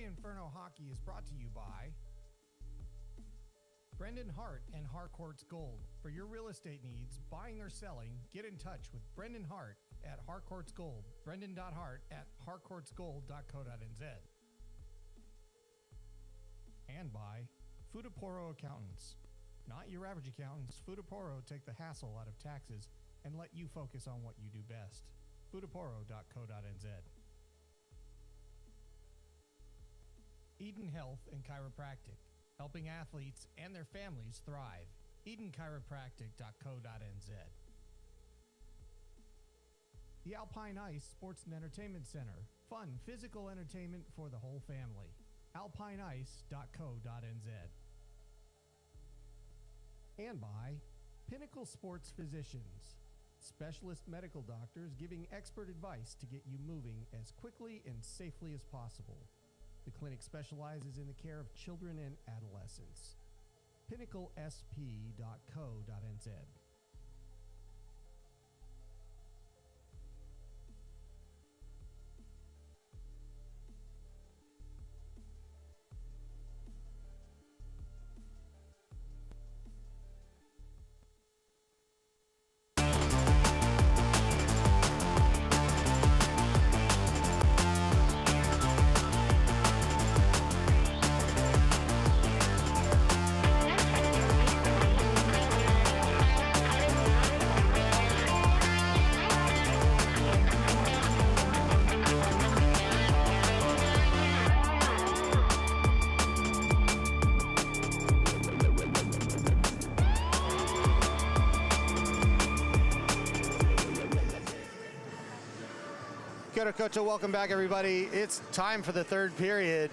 Canterbury Inferno Hockey is brought to you by Brendan Hart and Harcourt's Gold. For your real estate needs, buying or selling, get in touch with Brendan Hart at Harcourt's Gold. Brendan.hart@harcourtsgold.co.nz. And by Futaporo Accountants. Not your average accountants. Futaporo take the hassle out of taxes and let you focus on what you do best. Futaporo.co.nz. Eden Health and Chiropractic, helping athletes and their families thrive. EdenChiropractic.co.nz. The Alpine Ice Sports and Entertainment Center, fun physical entertainment for the whole family. alpineice.co.nz. And by Pinnacle Sports Physicians, specialist medical doctors giving expert advice to get you moving as quickly and safely as possible. The clinic specializes in the care of children and adolescents. PinnacleSP.co.nz. Kia ora koutou, welcome back everybody. It's time for the third period.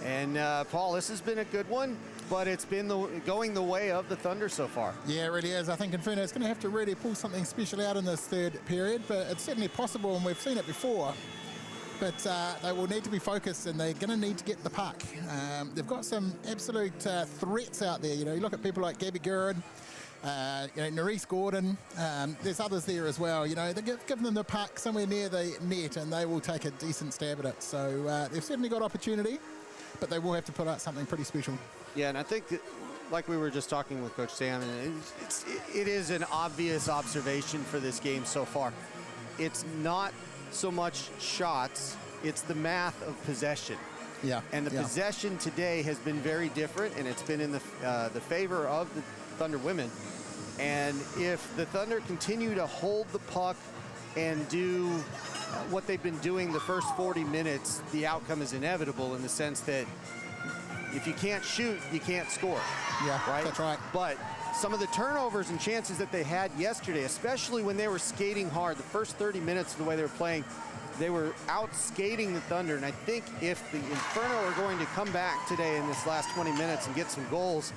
And Paul, this has been a good one, but it's been going the way of the Thunder so far. Yeah, it really is. I think Inferno is going to have to really pull something special out in this third period, but it's certainly possible, and we've seen it before. But they will need to be focused, and they're going to need to get the puck. They've got some absolute threats out there. You know, you look at people like Gabby Gurrid, Nerese Gordon, there's others there as well. You know, they give them the puck somewhere near the net and they will take a decent stab at it. So they've certainly got opportunity, but they will have to put out something pretty special. Yeah, and I think that, like we were just talking with Coach Sam, it is an obvious observation for this game so far. It's not so much shots, it's the math of possession. Yeah. And the possession today has been very different, and it's been in the favor of the Thunder women. And if the Thunder continue to hold the puck and do what they've been doing the first 40 minutes, the outcome is inevitable in the sense that if you can't shoot, you can't score. Yeah, right? That's right. But some of the turnovers and chances that they had yesterday, especially when they were skating hard, the first 30 minutes of the way they were playing, they were out skating the Thunder. And I think if the Inferno are going to come back today in this last 20 minutes and get some goals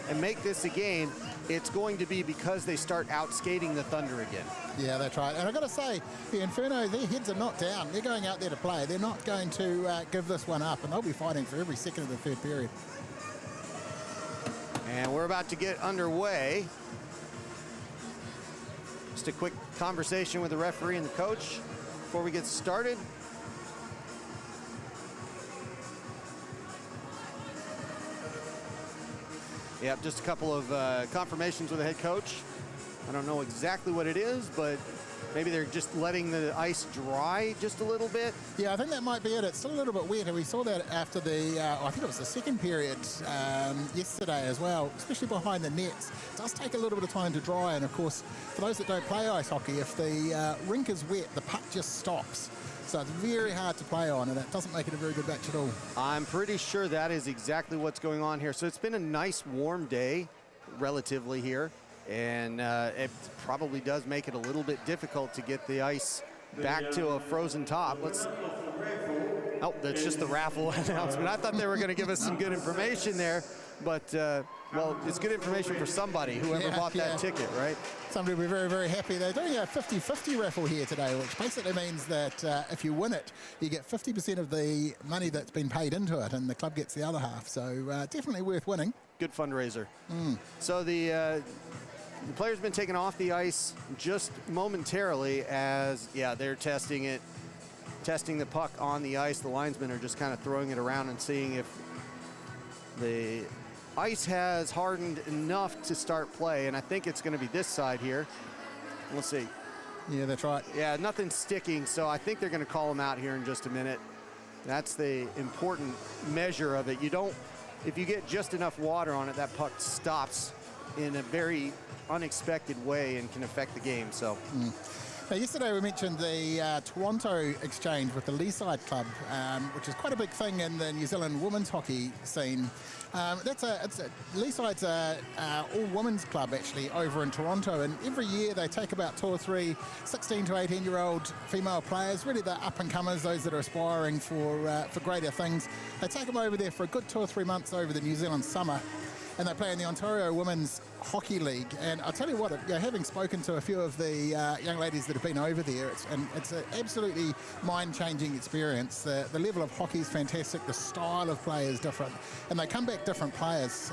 and make this a game, it's going to be because they start out skating the Thunder again. Yeah, that's right. And I've got to say, the Inferno, their heads are not down. They're going out there to play. They're not going to give this one up, and they'll be fighting for every second of the third period. And we're about to get underway. Just a quick conversation with the referee and the coach before we get started. Yep, just a couple of confirmations with the head coach. I don't know exactly what it is, but maybe they're just letting the ice dry just a little bit. Yeah, I think that might be it. It's still a little bit wet, and we saw that after the, I think it was the second period yesterday as well, especially behind the nets. It does take a little bit of time to dry, and of course, for those that don't play ice hockey, if the rink is wet, the puck just stops. So it's very hard to play on, and it doesn't make it a very good match at all. I'm pretty sure that is exactly what's going on here. So it's been a nice warm day, relatively here, and it probably does make it a little bit difficult to get the ice back to a frozen top. Oh, that's just the raffle announcement. I thought they were going to give us some good information there, but well, it's good information for somebody, whoever bought that ticket, right? Somebody will be very, very happy. They're doing a 50-50 raffle here today, which basically means that if you win it, you get 50% of the money that's been paid into it, and the club gets the other half. So definitely worth winning. Good fundraiser. So the player's been taken off the ice just momentarily as, they're testing it. testing the puck on the ice. The linesmen are just kind of throwing it around and seeing if the ice has hardened enough to start play, and I think it's going to be this side here. We'll see. Yeah, that's right. Yeah, nothing's sticking, so I think they're going to call him out here in just a minute. That's the important measure of it. You don't, if you get just enough water on it, that puck stops in a very unexpected way and can affect the game. So. Now, yesterday we mentioned the Toronto exchange with the Leaside Club, which is quite a big thing in the New Zealand women's hockey scene. Leaside's all-women's club actually over in Toronto, and every year they take about 2 or 3 16 to 18-year-old female players, really the up-and-comers, those that are aspiring for greater things. They take them over there for a good 2 or 3 months over the New Zealand summer, and they play in the Ontario Women's Hockey League. And I'll tell you what, having spoken to a few of the young ladies that have been over there, it's an absolutely mind-changing experience. The level of hockey is fantastic, the style of play is different, and they come back different players.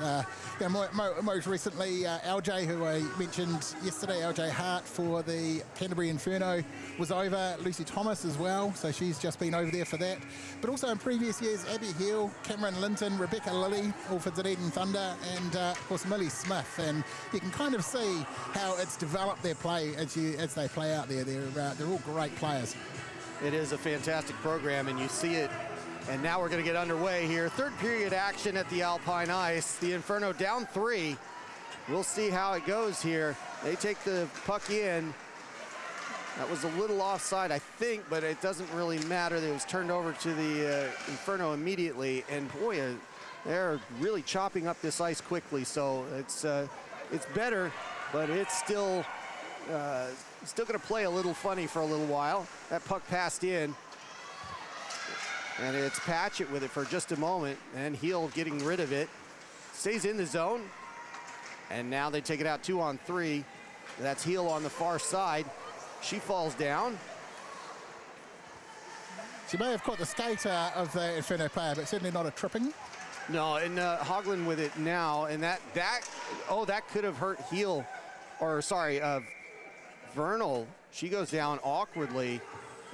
Most recently, LJ, who I mentioned yesterday, LJ Hart for the Canterbury Inferno, was over. Lucy Thomas as well, so she's just been over there for that. But also in previous years, Abby Hill, Cameron Linton, Rebecca Lilly, all for Dunedin Thunder, and of course Millie Smith. And you can kind of see how it's developed their play as they play out there. They're all great players. It is a fantastic program, and you see it. And now we're going to get underway here. Third period action at the Alpine Ice. The Inferno down 3. We'll see how it goes here. They take the puck in. That was a little offside, I think, but it doesn't really matter. It was turned over to the Inferno immediately. And boy, they're really chopping up this ice quickly. So it's better, but it's still going to play a little funny for a little while. That puck passed in. And it's Patchett with it for just a moment, and Heel getting rid of it. Stays in the zone, and now they take it out 2-on-3. That's Heel on the far side. She falls down. She may have caught the skater of the Inferno player, but certainly not a tripping. No, and Hoagland with it now, and that could have hurt Heel, or sorry, Vernal. She goes down awkwardly.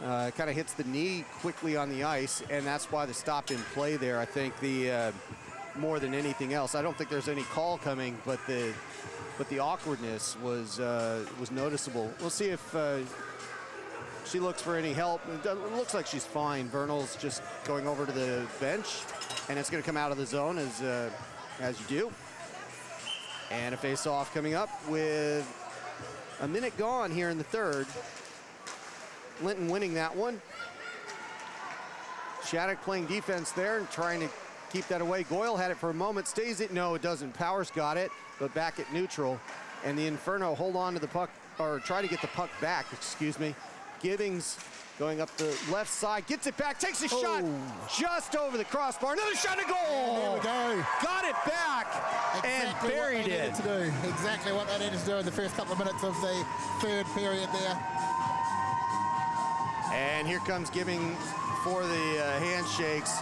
Kind of hits the knee quickly on the ice, and that's why the stop in play there. I think more than anything else. I don't think there's any call coming, but the awkwardness was noticeable. We'll see if she looks for any help. It looks like she's fine. Vernal's just going over to the bench, and it's going to come out of the zone as you do. And a face-off coming up with a minute gone here in the third. Linton winning that one. Shattuck playing defense there and trying to keep that away. Goyle had it for a moment, stays it. No, it doesn't. Powers got it, but back at neutral. And the Inferno hold on to the puck, or try to get the puck back, excuse me. Giddings going up the left side, gets it back, takes a shot just over the crossbar. Another shot to goal. There we go. Got it back and buried it. Exactly what they needed to do in the first couple of minutes of the third period there. And here comes Gibbing for the handshakes.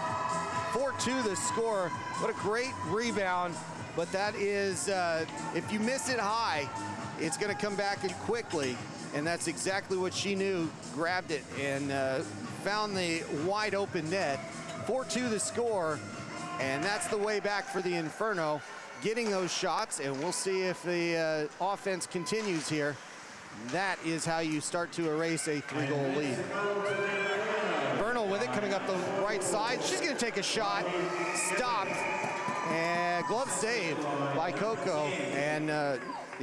4-2 the score. What a great rebound. But that is, if you miss it high, it's going to come back in quickly. And that's exactly what she knew. Grabbed it and found the wide open net. 4-2 the score. And that's the way back for the Inferno. Getting those shots, and we'll see if the offense continues here. That is how you start to erase a 3-goal lead. Vernal with it, coming up the right side. She's going to take a shot. Stopped. And glove saved by Coco. And the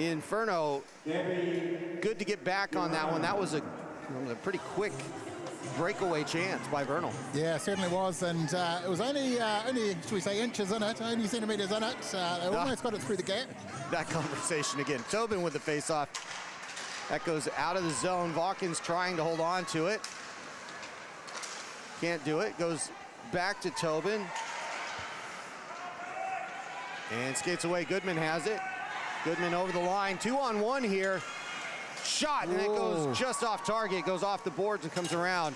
Inferno, good to get back on that one. That was a pretty quick breakaway chance by Vernal. Yeah, it certainly was. And it was only, should we say, inches in it, only centimeters in it. They almost got it through the gap. That conversation again. Tobin with the face-off. That goes out of the zone. Vaughns trying to hold on to it. Can't do it. Goes back to Tobin. And skates away. Goodman has it. Goodman over the line. 2-on-1 here. Shot, and it goes just off target. Goes off the boards and comes around.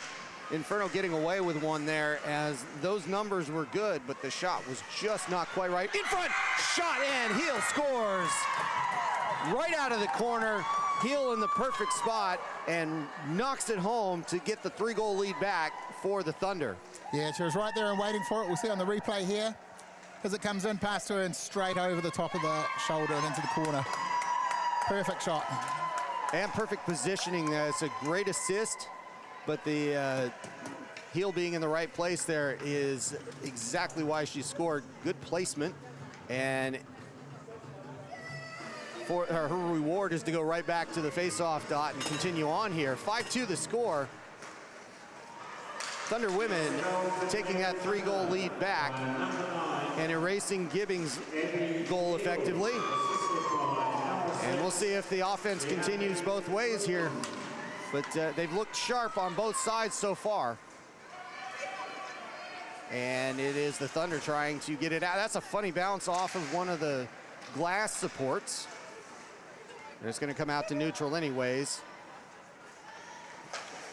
Inferno getting away with one there, as those numbers were good, but the shot was just not quite right. In front, shot, and Heel scores. Right out of the corner. Heel in the perfect spot and knocks it home to get the 3-goal lead back for the Thunder. Yeah, she was right there and waiting for it. We'll see on the replay here as it comes in past her and straight over the top of the shoulder and into the corner. Perfect shot. And perfect positioning. It's a great assist, but the heel being in the right place there is exactly why she scored. Good placement, and for her reward is to go right back to the face-off dot and continue on here. 5-2 the score. Thunder women taking that 3-goal lead back and erasing Gibbings' goal effectively. And we'll see if the offense continues both ways here. But they've looked sharp on both sides so far. And it is the Thunder trying to get it out. That's a funny bounce off of one of the glass supports. And it's going to come out to neutral anyways.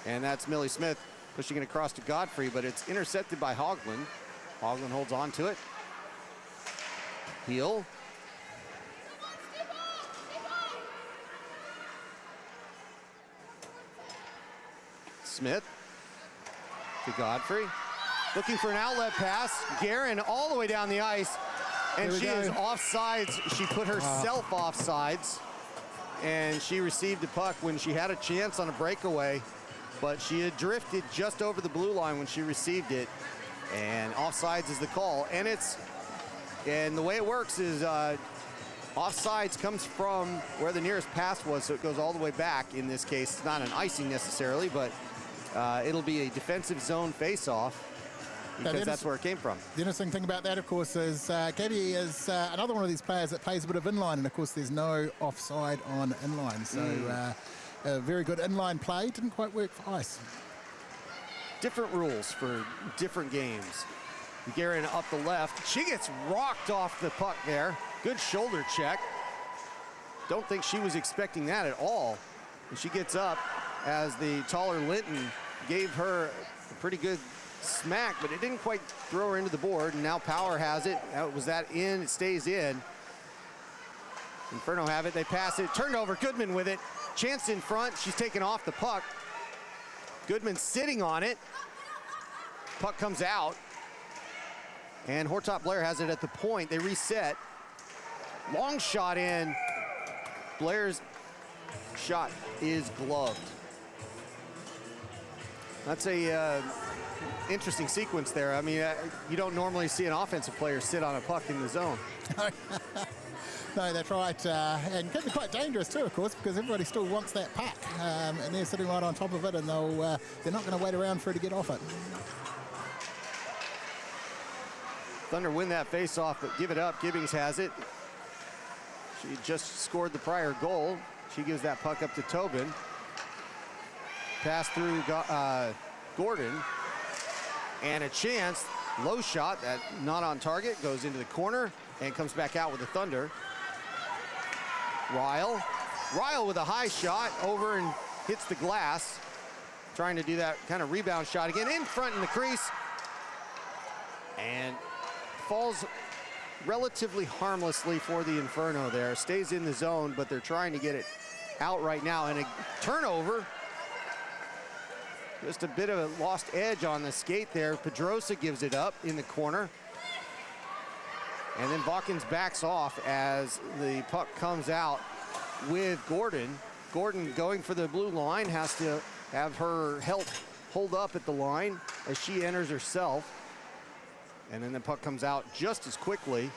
And that's Millie Smith pushing it across to Godfrey, but it's intercepted by Hoagland. Hoagland holds on to it. Heel. Smith to Godfrey. Looking for an outlet pass. Guerin all the way down the ice. And she is offsides. She put herself offsides. And she received the puck when she had a chance on a breakaway, but she had drifted just over the blue line when she received it. And offsides is the call. And the way it works is offsides comes from where the nearest pass was, so it goes all the way back. In this case, it's not an icing necessarily, but it'll be a defensive zone face-off because that's where it came from. The interesting thing about that, of course, is Gabby is another one of these players that plays a bit of inline, and of course there's no offside on inline. So a very good inline play, didn't quite work for ice. Different rules for different games. Guerin up the left. She gets rocked off the puck there. Good shoulder check. Don't think she was expecting that at all. And she gets up as the taller Linton gave her a pretty good smack, but it didn't quite throw her into the board. And now Power has it. Was that in? It stays in. Inferno have it. They pass it. Turned over. Goodman with it. Chance in front. She's taken off the puck. Goodman sitting on it. Puck comes out. And Hortop Blair has it at the point. They reset. Long shot in. Blair's shot is gloved. That's a interesting sequence there. I mean, you don't normally see an offensive player sit on a puck in the zone. No, that's right. And can be quite dangerous too, of course, because everybody still wants that puck. And they're sitting right on top of it, and they're not going to wait around for it to get off it. Thunder win that face-off, but give it up. Gibbings has it. She just scored the prior goal. She gives that puck up to Tobin. Pass through Gordon. And a chance. Low shot, that not on target, goes into the corner and comes back out with the Thunder. Ryle with a high shot over and hits the glass. Trying to do that kind of rebound shot again in front in the crease. And falls relatively harmlessly for the Inferno there. Stays in the zone, but they're trying to get it out right now. And a turnover. Just a bit of a lost edge on the skate there. Pedrosa gives it up in the corner. And then Balkins backs off as the puck comes out with Gordon. Gordon going for the blue line, has to have her help hold up at the line as she enters herself. And then the puck comes out just as quickly.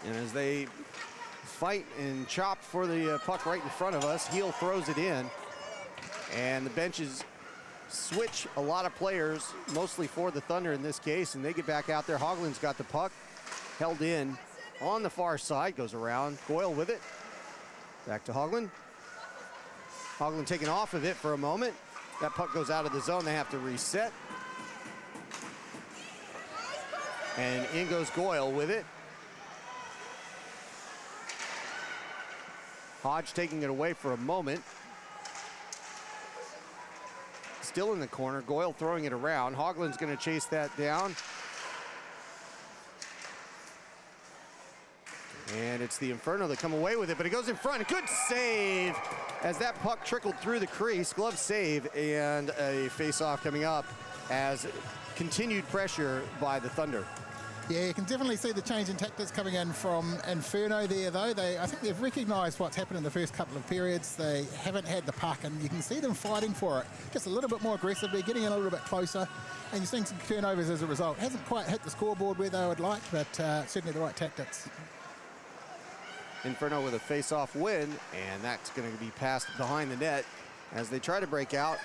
And as they fight and chop for the puck right in front of us, Heel throws it in. And the benches switch a lot of players, mostly for the Thunder in this case, and they get back out there. Hoagland's got the puck, held in on the far side, goes around. Goyle with it. Back to Hoagland. Hoagland taking off of it for a moment. That puck goes out of the zone. They have to reset. And in goes Goyle with it. Hodge taking it away for a moment. Still in the corner. Goyle throwing it around. Hoagland's going to chase that down. And it's the Inferno that come away with it, but it goes in front. Good save as that puck trickled through the crease. Glove save and a face-off coming up as continued pressure by the Thunder. Yeah, you can definitely see the change in tactics coming in from Inferno there, though. I think they've recognised what's happened in the first couple of periods. They haven't had the puck, and you can see them fighting for it just a little bit more aggressively, getting in a little bit closer, and you're seeing some turnovers as a result. Hasn't quite hit the scoreboard where they would like, but certainly the right tactics. Inferno with a face-off win, and that's going to be passed behind the net as they try to break out.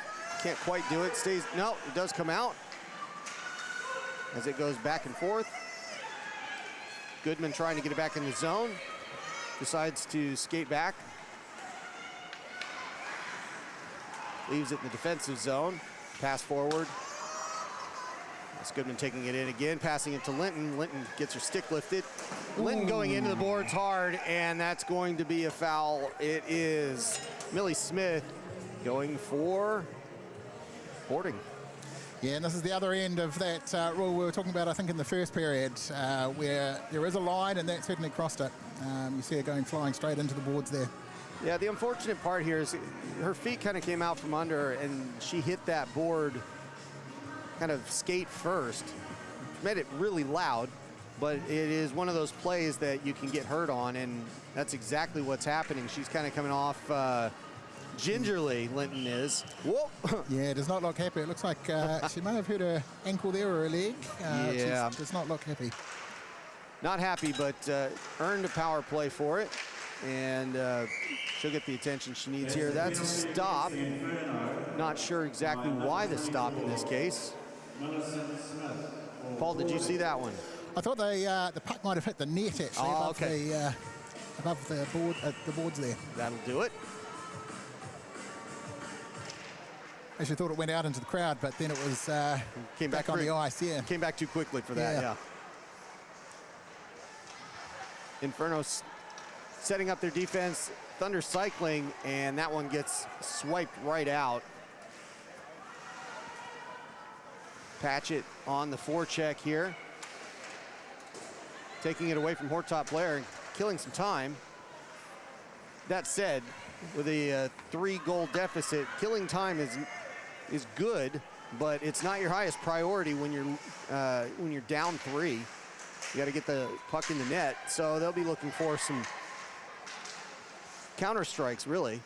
Can't quite do it. Stays. No, it does come out as it goes back and forth. Goodman trying to get it back in the zone. Decides to skate back. Leaves it in the defensive zone. Pass forward. That's Goodman taking it in again, passing it to Linton. Linton gets her stick lifted. Linton going into the boards hard, and that's going to be a foul. It is Millie Smith going for boarding. Yeah, and this is the other end of that rule we were talking about, I think, in the first period, where there is a line, and that certainly crossed it. You see her going flying straight into the boards there. Yeah, the unfortunate part here is her feet kind of came out from under, and she hit that board kind of skate first. Made it really loud, but it is one of those plays that you can get hurt on, and that's exactly what's happening. She's kind of coming off gingerly, Linton is. Whoa! Yeah, it does not look happy. It looks like she may have hurt her ankle there or her leg. Yeah. She does not look happy. Not happy, but earned a power play for it, and she'll get the attention she needs here. That's a stop. Not sure exactly why the stop in this case. Paul, did you see that one? I thought the puck might have hit the net, actually, above the boards there. That'll do it. Actually thought it went out into the crowd, but then it was came back on the ice. Yeah, came back too quickly for that. Yeah. Inferno setting up their defense. Thunder cycling, and that one gets swiped right out. Patchett on the forecheck here, taking it away from her top player and killing some time. That said, with a 3-goal deficit, killing time is good, but it's not your highest priority when you're down 3. You got to get the puck in the net, so they'll be looking for some counter strikes, really.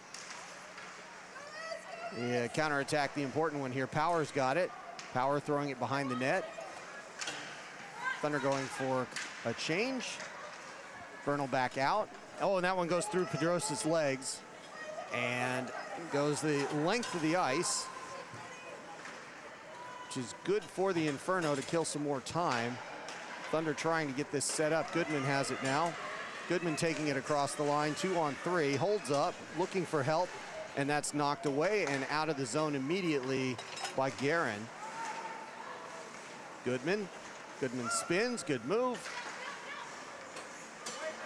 Yeah, counterattack, the important one here. Power's got it. Power throwing it behind the net. Thunder going for a change. Bernal back out. Oh, and that one goes through Pedrosa's legs and goes the length of the ice, which is good for the Inferno to kill some more time. Thunder trying to get this set up. Goodman has it now. Goodman taking it across the line, 2-on-3, holds up, looking for help, and that's knocked away and out of the zone immediately by Guerin. Goodman spins, good move.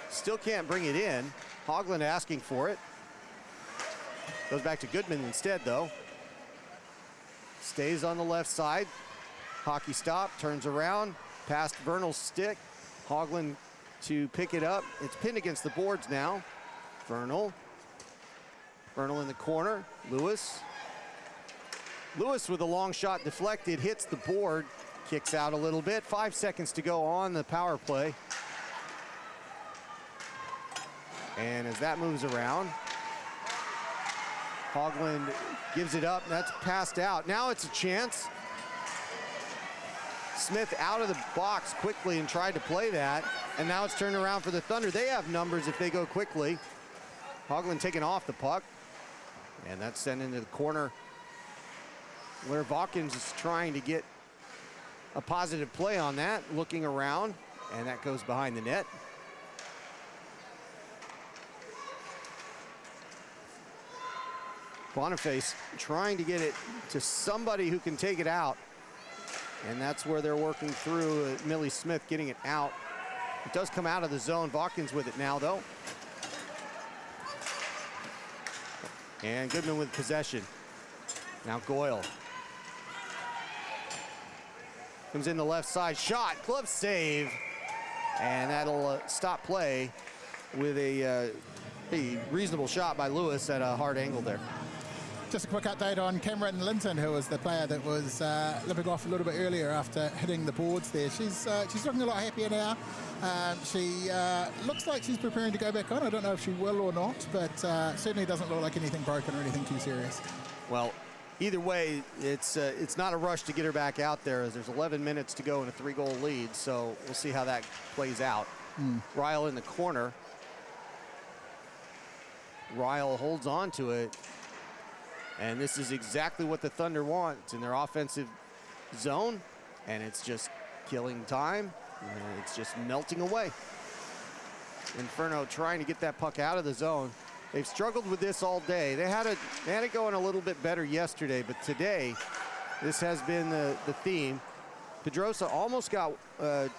Still can't bring it in. Hogland asking for it. Goes back to Goodman instead, though. Stays on the left side. Hockey stop, turns around, past Vernal's stick. Hogland to pick it up. It's pinned against the boards now. Vernal in the corner. Lewis with a long shot deflected, hits the board, kicks out a little bit. 5 seconds to go on the power play. And as that moves around, Hogland gives it up. That's passed out. Now it's a chance. Smith out of the box quickly and tried to play that. And now it's turned around for the Thunder. They have numbers if they go quickly. Hogland taking off the puck. And that's sent into the corner where Vawkins is trying to get a positive play on that, looking around, and that goes behind the net. Boniface trying to get it to somebody who can take it out. And that's where they're working through. Millie Smith getting it out. It does come out of the zone. Vawkins with it now, though. And Goodman with possession. Now Goyle. Comes in the left side. Shot. Glove save. And that'll stop play with a reasonable shot by Lewis at a hard angle there. Just a quick update on Cameron Linton, who was the player that was limping off a little bit earlier after hitting the boards there. She's looking a lot happier now. She looks like she's preparing to go back on. I don't know if she will or not, but certainly doesn't look like anything broken or anything too serious. Well, either way, it's not a rush to get her back out there, as there's 11 minutes to go in a 3-goal lead, so we'll see how that plays out. Ryle in the corner. Ryle holds on to it. And this is exactly what the Thunder want. It's in their offensive zone, and it's just killing time, and it's just melting away. Inferno trying to get that puck out of the zone. They've struggled with this all day. They had it going a little bit better yesterday, but today, this has been the theme. Pedrosa almost got a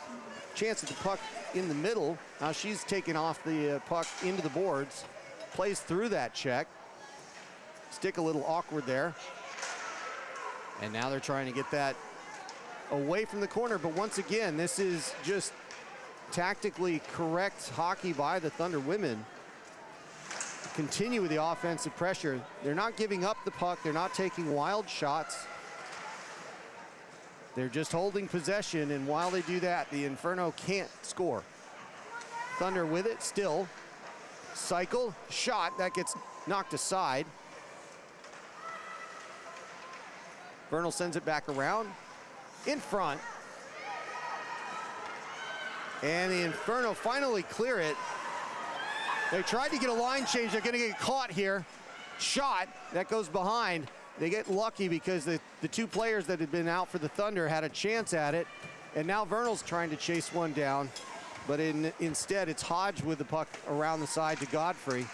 chance at the puck in the middle. Now she's taken off the puck into the boards, plays through that check. Stick a little awkward there. And now they're trying to get that away from the corner. But once again, this is just tactically correct hockey by the Thunder women. Continue with the offensive pressure. They're not giving up the puck. They're not taking wild shots. They're just holding possession. And while they do that, the Inferno can't score. Thunder with it still. Cycle, shot, that gets knocked aside. Vernal sends it back around, in front. And the Inferno finally clear it. They tried to get a line change. They're gonna get caught here. Shot, that goes behind. They get lucky because the two players that had been out for the Thunder had a chance at it. And now Vernal's trying to chase one down. But instead, it's Hodge with the puck around the side to Godfrey.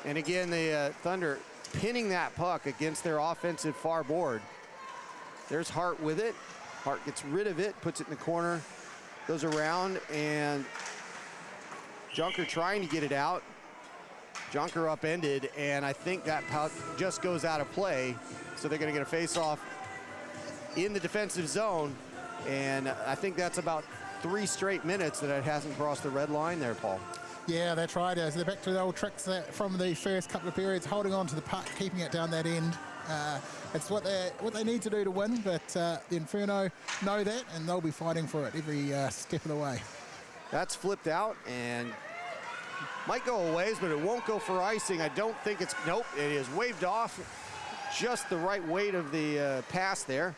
And again, the Thunder pinning that puck against their offensive far board. There's Hart with it. Hart gets rid of it, puts it in the corner, goes around, and Junker trying to get it out. Junker upended, and I think that puck just goes out of play. So they're gonna get a face-off in the defensive zone, and I think that's about 3 straight minutes that it hasn't crossed the red line there, Paul. Yeah, that's right. They're back to the old tricks from the first couple of periods, holding on to the puck, keeping it down that end. It's what they need to do to win, but the Inferno know that, and they'll be fighting for it every step of the way. That's flipped out and might go a ways, but it won't go for icing. I don't think it's, nope, it is waved off. Just the right weight of the pass there.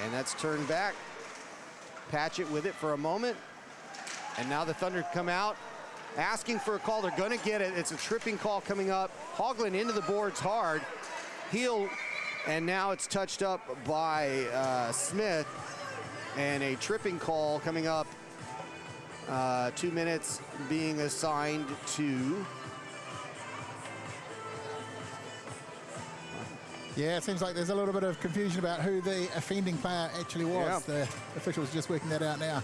And that's turned back. Patchett with it for a moment. And now the Thunder come out asking for a call. They're gonna get it. It's a tripping call coming up. Hoagland into the boards hard. Heel, and now it's touched up by Smith. And a tripping call coming up. 2 minutes being assigned to. Yeah, it seems like there's a little bit of confusion about who the offending player actually was. Yeah. The officials just working that out now.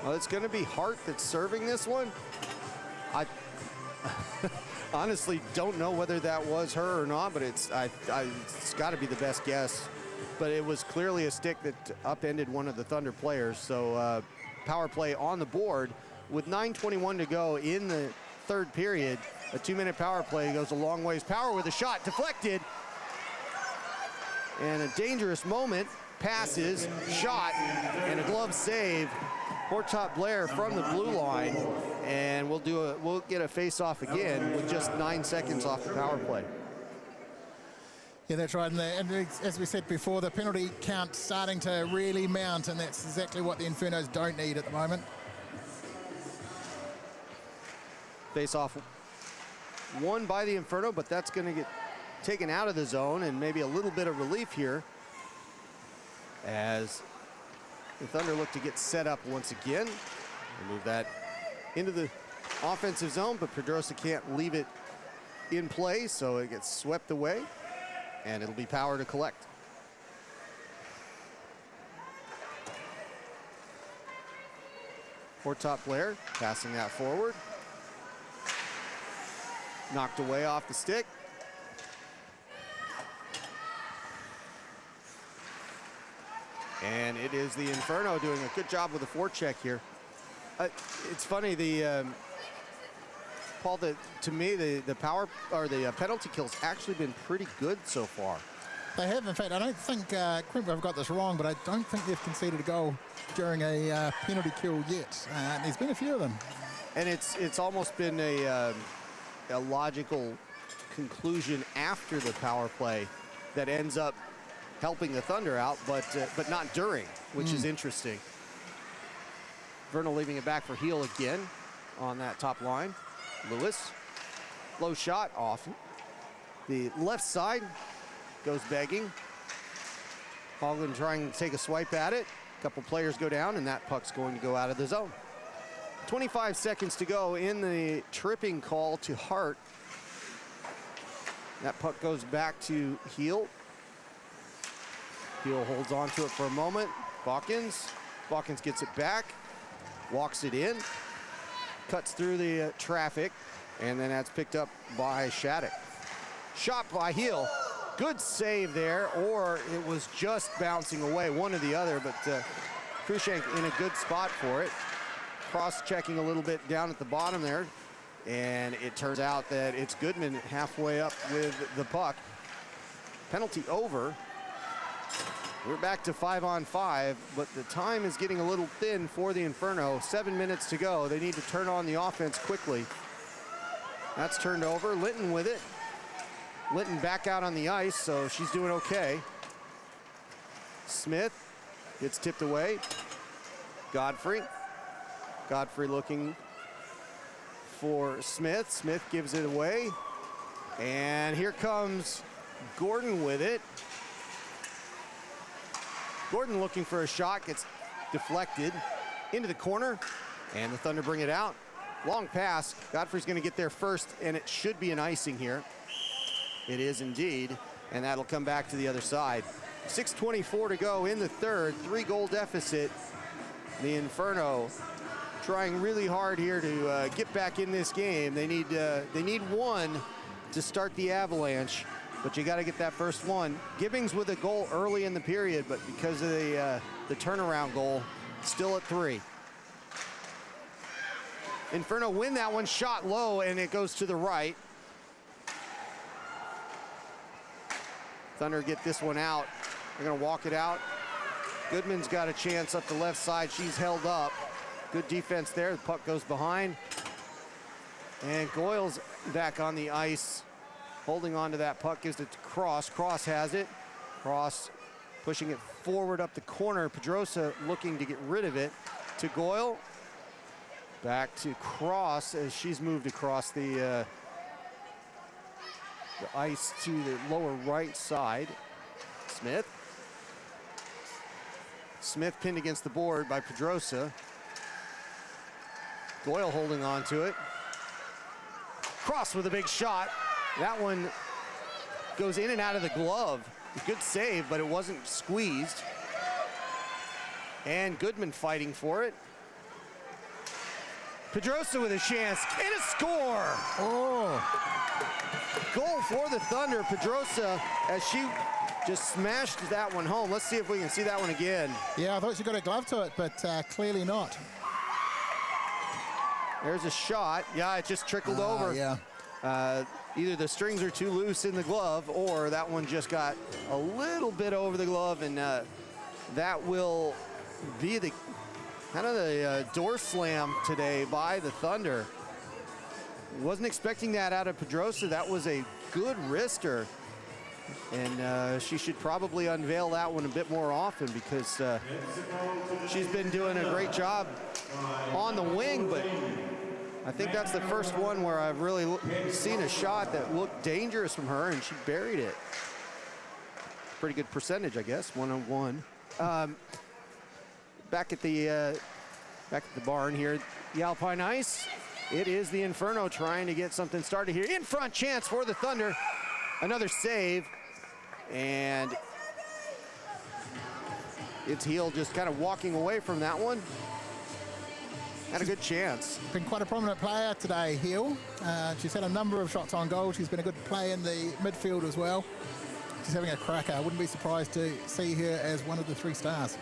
Well, it's going to be Hart that's serving this one. I honestly don't know whether that was her or not, but it's got to be the best guess. But it was clearly a stick that upended one of the Thunder players. So power play on the board with 9:21 to go in the third period. A 2-minute power play goes a long ways. Power with a shot deflected. And a dangerous moment. Passes, shot, and a glove save. Hortop Blair from the blue line, and we'll get a face-off again with just 9 seconds off the power play. Yeah, that's right. And as we said before, the penalty count starting to really mount, and that's exactly what the Infernos don't need at the moment. Face-off won by the Inferno, but that's going to get taken out of the zone, and maybe a little bit of relief here as the Thunder look to get set up once again. They move that into the offensive zone, but Pedrosa can't leave it in play, so it gets swept away, and it'll be power to collect. Hortop Blair passing that forward. Knocked away off the stick. And it is the Inferno doing a good job with the forecheck here. It's funny, the Paul, to me, the power or the penalty kill's actually been pretty good so far. They have, in fact. I don't think, correct me if I've got this wrong, but I don't think they've conceded a goal during a penalty kill yet. There's been a few of them. And it's almost been a logical conclusion after the power play that ends up helping the Thunder out, but not during, which is interesting. Vernal leaving it back for Heel again on that top line. Lewis, low shot off. The left side goes begging. Hoagland trying to take a swipe at it. A couple players go down, and that puck's going to go out of the zone. 25 seconds to go in the tripping call to Hart. That puck goes back to Heel. Heel holds on to it for a moment. Balkins gets it back, walks it in, cuts through the traffic, and then that's picked up by Shattuck. Shot by Heel. Good save there, or it was just bouncing away, one or the other, but Krushank in a good spot for it. Cross-checking a little bit down at the bottom there, and it turns out that it's Goodman halfway up with the puck. Penalty over. We're back to 5-on-5, but the time is getting a little thin for the Inferno. 7 minutes to go. They need to turn on the offense quickly. That's turned over. Linton with it. Linton back out on the ice, so she's doing okay. Smith gets tipped away. Godfrey looking for Smith. Smith gives it away. And here comes Gordon with it. Gordon looking for a shot, gets deflected into the corner, and the Thunder bring it out. Long pass. Godfrey's going to get there first, and it should be an icing here. It is indeed, and that'll come back to the other side. 6:24 to go in the third, 3-goal deficit. The Inferno trying really hard here to get back in this game. They need one to start the Avalanche, but you got to get that first one. Gibbings with a goal early in the period, but because of the turnaround goal, still at 3. Inferno win that one, shot low, and it goes to the right. Thunder get this one out. They're gonna walk it out. Goodman's got a chance up the left side. She's held up. Good defense there. The puck goes behind. And Goyle's back on the ice, holding on to that puck, gives it to Cross. Cross has it. Cross pushing it forward up the corner. Pedrosa looking to get rid of it to Goyle. Back to Cross as she's moved across the ice to the lower right side. Smith pinned against the board by Pedrosa. Goyle holding on to it. Cross with a big shot. That one goes in and out of the glove. Good save, but it wasn't squeezed. And Goodman fighting for it. Pedrosa with a chance and a score. Oh. Goal for the Thunder. Pedrosa, as she just smashed that one home. Let's see if we can see that one again. Yeah, I thought she got a glove to it, but clearly not. There's a shot. Yeah, it just trickled over. Yeah. Either the strings are too loose in the glove, or that one just got a little bit over the glove, and that will be the kind of the door slam today by the Thunder. Wasn't expecting that out of Pedrosa. That was a good wrister, and she should probably unveil that one a bit more often, because she's been doing a great job on the wing, but I think that's the first one where I've really seen a shot that looked dangerous from her, and she buried it. Pretty good percentage, I guess, 1-on-1. Back at the barn here, the Alpine Ice. It is the Inferno trying to get something started here. In front chance for the Thunder. Another save, and it's Heel just kind of walking away from that one. Had a good chance. Been quite a prominent player today, Heel. She's had a number of shots on goal. She's been a good play in the midfield as well. She's having a cracker. I wouldn't be surprised to see her as one of the 3 stars.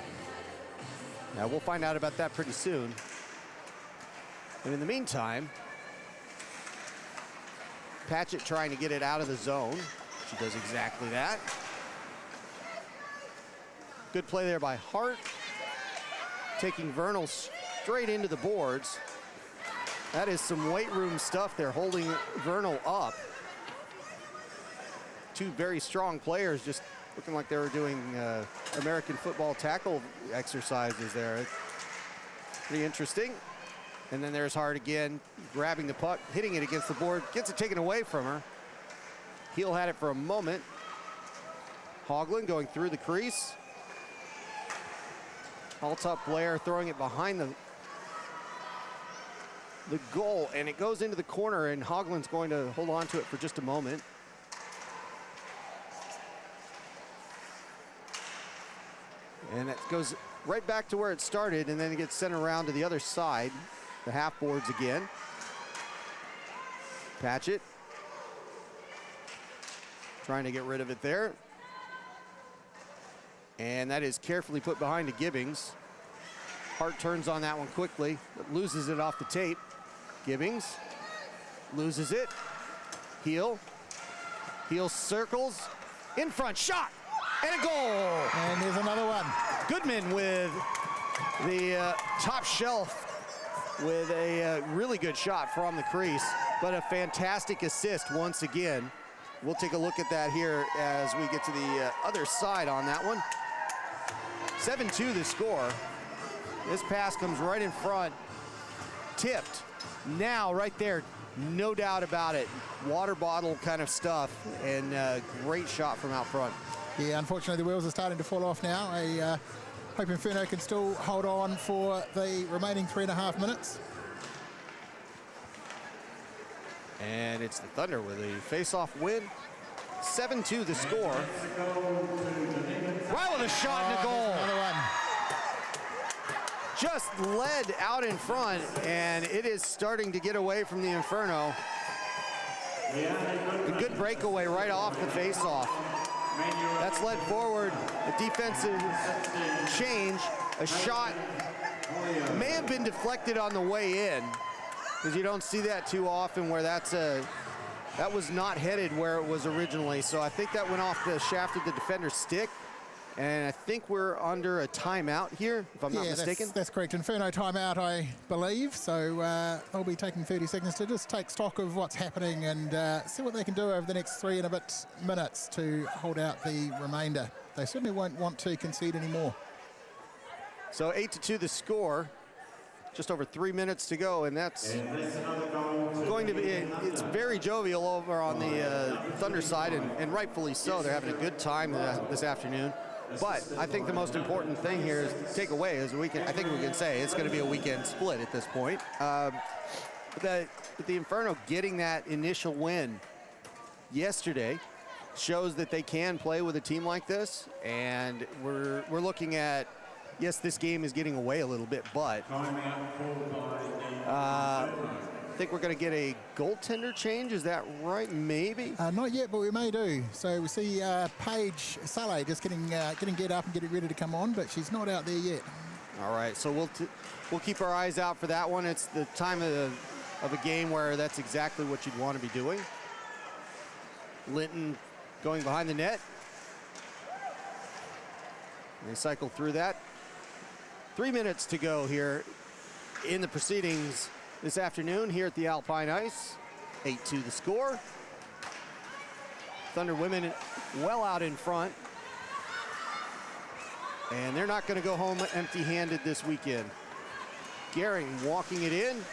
Yeah, we'll find out about that pretty soon. And in the meantime, Patchett trying to get it out of the zone. She does exactly that. Good play there by Hart. Taking Vernal straight into the boards. That is some weight room stuff. They're holding Vernal up. Two very strong players just looking like they were doing American football tackle exercises there. Pretty interesting. And then there's Hart again, grabbing the puck, hitting it against the board, gets it taken away from her. Heel had it for a moment. Hoagland going through the crease. All-top Blair throwing it behind the goal, and it goes into the corner, and Hoagland's going to hold on to it for just a moment. And it goes right back to where it started, and then it gets sent around to the other side, the half boards again. Patchett trying to get rid of it there. And that is carefully put behind to Gibbings. Hart turns on that one quickly, but loses it off the tape. Gibbings loses it. Heel circles, in front, shot, and a goal. And there's another one. Goodman with the top shelf with a really good shot from the crease, but a fantastic assist once again. We'll take a look at that here as we get to the other side on that one. 7-2 the score. This pass comes right in front, tipped. Now right there, no doubt about it. Water bottle kind of stuff, and great shot from out front. Yeah, unfortunately the wheels are starting to fall off now. I hope Inferno can still hold on for the remaining 3.5 minutes. And it's the Thunder with a face-off win. 7-2 the score. Right with a shot and a goal. Another one. Just led out in front, and it is starting to get away from the Inferno. A good breakaway right off the face-off. That's led forward, a defensive change, a shot may have been deflected on the way in, because you don't see that too often where that was not headed where it was originally. So I think that went off the shaft of the defender's stick. And I think we're under a timeout here, if I'm not mistaken. That's correct. Inferno timeout, I believe. So they'll be taking 30 seconds to just take stock of what's happening and see what they can do over the next 3 and a bit minutes to hold out the remainder. They certainly won't want to concede anymore. So 8-2 the score. Just over 3 minutes to go, and that's going to be, it's very jovial over on the Thunder side, and rightfully so. They're having a good time this afternoon. But I think the most important thing here is to take away is I think we can say it's going to be a weekend split at this point. But the Inferno getting that initial win yesterday shows that they can play with a team like this, and we're looking at, yes, this game is getting away a little bit, but I think we're going to get a goaltender change. Is that right? Maybe? Not yet, but we may do. So we see Paige Saleh just getting get up and getting ready to come on, but she's not out there yet. All right, so we'll keep our eyes out for that one. It's the time of a game where that's exactly what you'd want to be doing. Linton going behind the net. They cycle through that. 3 minutes to go here in the proceedings this afternoon here at the Alpine Ice. 8-2 the score. Thunder women well out in front. And they're not going to go home empty-handed this weekend. Gehring walking it in.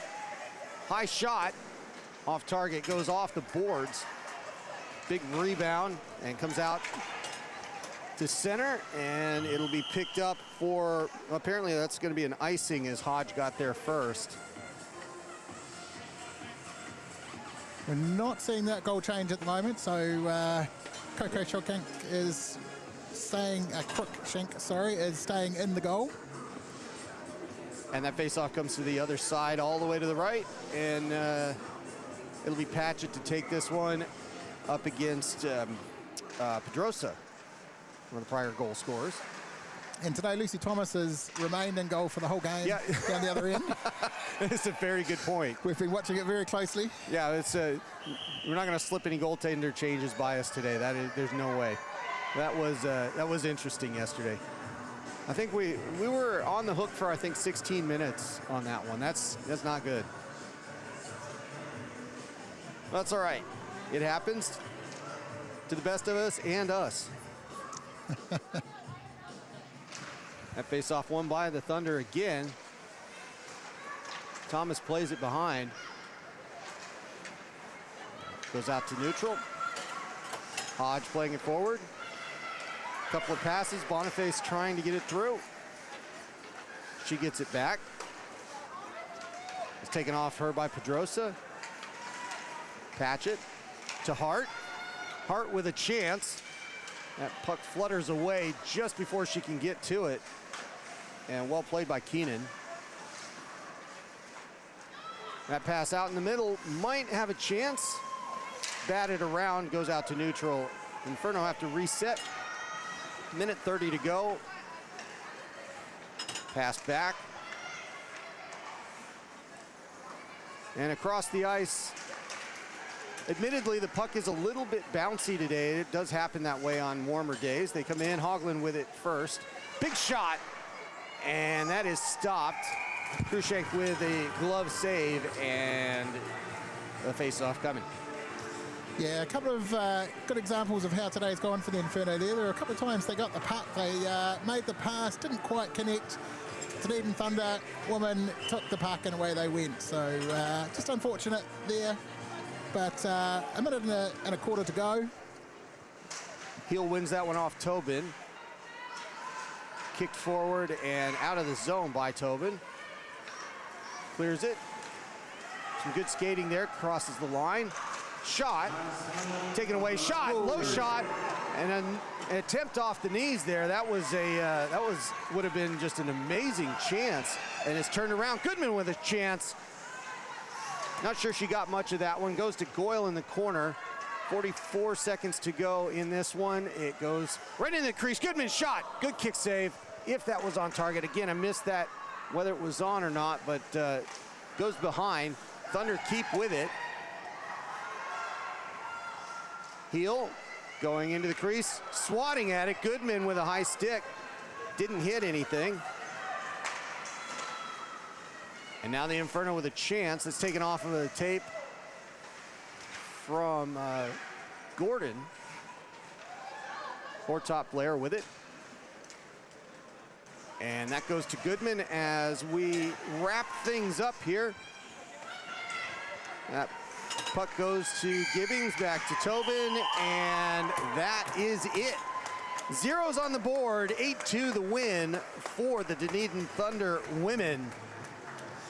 High shot. Off target, goes off the boards. Big rebound and comes out to center, and it'll be picked up for, apparently that's going to be an icing as Hodge got there first. We're not seeing that goal change at the moment, so Coco Shawshank is staying, Crookshank, sorry, is staying in the goal. And that faceoff comes to the other side all the way to the right, and it'll be Patchett to take this one up against Pedrosa, one of the prior goal scorers. And today, Lucy Thomas has remained in goal for the whole game down the other end. It's a very good point. We've been watching it very closely. Yeah, it's we're not going to slip any goaltender changes by us today. There's no way. That was interesting yesterday. I think we were on the hook for, I think, 16 minutes on that one. That's not good. That's all right. It happens to the best of us and us. That face-off won by the Thunder again. Thomas plays it behind. Goes out to neutral. Hodge playing it forward. Couple of passes. Boniface trying to get it through. She gets it back. It's taken off her by Pedrosa. Patchett to Hart. Hart with a chance. That puck flutters away just before she can get to it. And well played by Keenan. That pass out in the middle might have a chance. Batted around, goes out to neutral. Inferno have to reset. Minute 30 to go. Pass back. And across the ice. Admittedly, the puck is a little bit bouncy today. It does happen that way on warmer days. They come in, Hoagland with it first. Big shot, and that is stopped. Krushenk with a glove save, and the face-off coming. Yeah, a couple of good examples of how today's gone for the Inferno there. There were a couple of times they got the puck, they made the pass, didn't quite connect. Dunedin Thunder woman took the puck and away they went. So just unfortunate there. But a minute and a quarter to go. Heel wins that one off Tobin. Kicked forward and out of the zone by Tobin. Clears it. Some good skating there, crosses the line. Shot, taken away, shot, low shot, and an attempt off the knees there. That would have been just an amazing chance, and it's turned around. Goodman with a chance. Not sure she got much of that one. Goes to Goyle in the corner. 44 seconds to go in this one. It goes right in the crease. Goodman shot. Good kick save, if that was on target. Again, I missed that, whether it was on or not, but goes behind. Thunder keep with it. Heel going into the crease, swatting at it. Goodman with a high stick. Didn't hit anything. And now the Inferno with a chance. It's taken off of the tape from Gordon. Hortop Blair with it. And that goes to Goodman as we wrap things up here. That puck goes to Gibbings, back to Tobin, and that is it. Zeros on the board, 8-2 the win for the Dunedin Thunder women.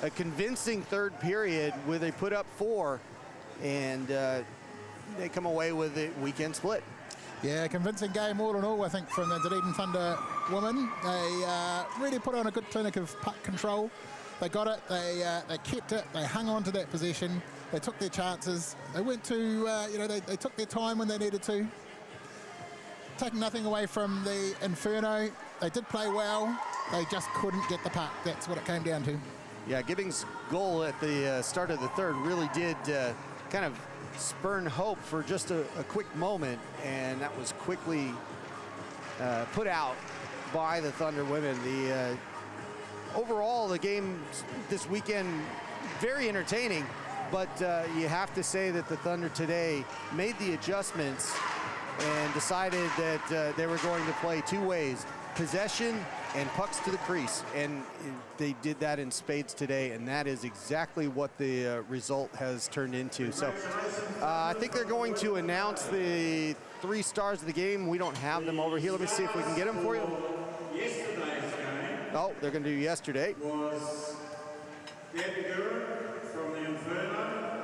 A convincing third period where they put up 4, and they come away with a weekend split. Yeah, convincing game all in all, I think, from the Dunedin Thunder women. They really put on a good clinic of puck control. They got it, they kept it, they hung on to that possession, they took their chances, they went to, they took their time when they needed to. Taking nothing away from the Inferno, they did play well, they just couldn't get the puck. That's what it came down to. Yeah, Gibbings' goal at the start of the third really did kind of spurn hope for just a quick moment, and that was quickly put out by the Thunder women. Overall, the game this weekend, very entertaining, but you have to say that the Thunder today made the adjustments and decided that they were going to play two ways, possession and pucks to the crease, and they did that in spades today, and that is exactly what the result has turned into. So I think they're going to announce the 3 stars of the game. We don't have them over here. Let me see if we can get them for you. Oh, they're going to do yesterday. Was Debbie Guru from the Inferno,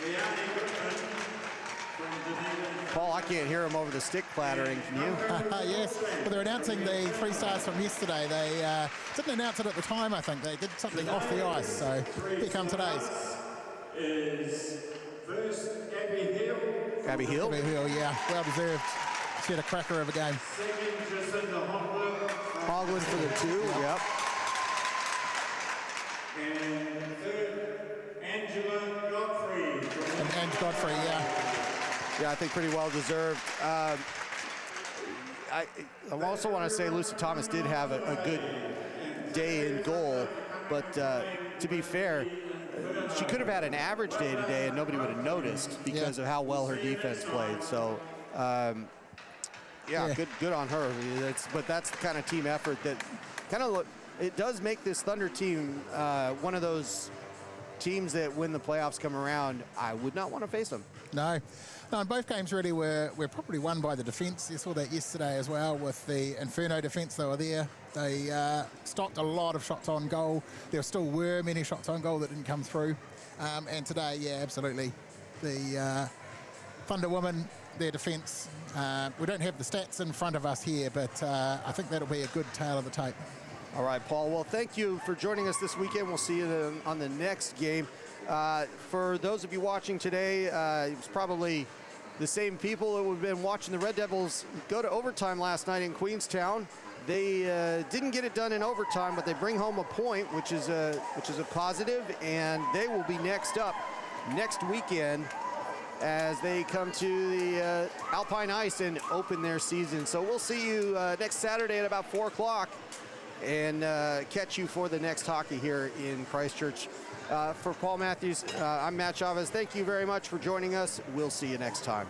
Leanne Goodman from Dunedin. Paul, I can't hear them over the stick clattering. Can you? Yes, but they're announcing the 3 stars from yesterday. They didn't announce it at the time, I think. They did something off the ice, so here come today's. Is first Abby Hill. Abby Hill? Abby Hill, yeah, well deserved. She had a cracker of a game. Hoglund for the 2, yep. And third, Angela Godfrey. And Godfrey, yeah. Yeah, I think pretty well deserved. I also want to say Lucy Thomas did have a good day in goal, but to be fair, she could have had an average day today and nobody would have noticed because of how well her defense played. So, good on her. But that's the kind of team effort that kind of it does make this Thunder team one of those teams that when the playoffs come around, I would not want to face them. No, and both games really were probably won by the defence. You saw that yesterday as well with the Inferno defence. They were there. They stopped a lot of shots on goal. There still were many shots on goal that didn't come through. And today, yeah, absolutely. The Thunder women, their defence. We don't have the stats in front of us here, but I think that'll be a good tale of the tape. All right, Paul. Well, thank you for joining us this weekend. We'll see you on the next game. For those of you watching today, it was probably the same people that have been watching the Red Devils go to overtime last night in Queenstown. They didn't get it done in overtime, but they bring home a point, which is a positive, and they will be next up next weekend as they come to the Alpine Ice and open their season. So we'll see you next Saturday at about 4 o'clock and catch you for the next hockey here in Christchurch. For Paul Matthews, I'm Matt Chavez. Thank you very much for joining us. We'll see you next time.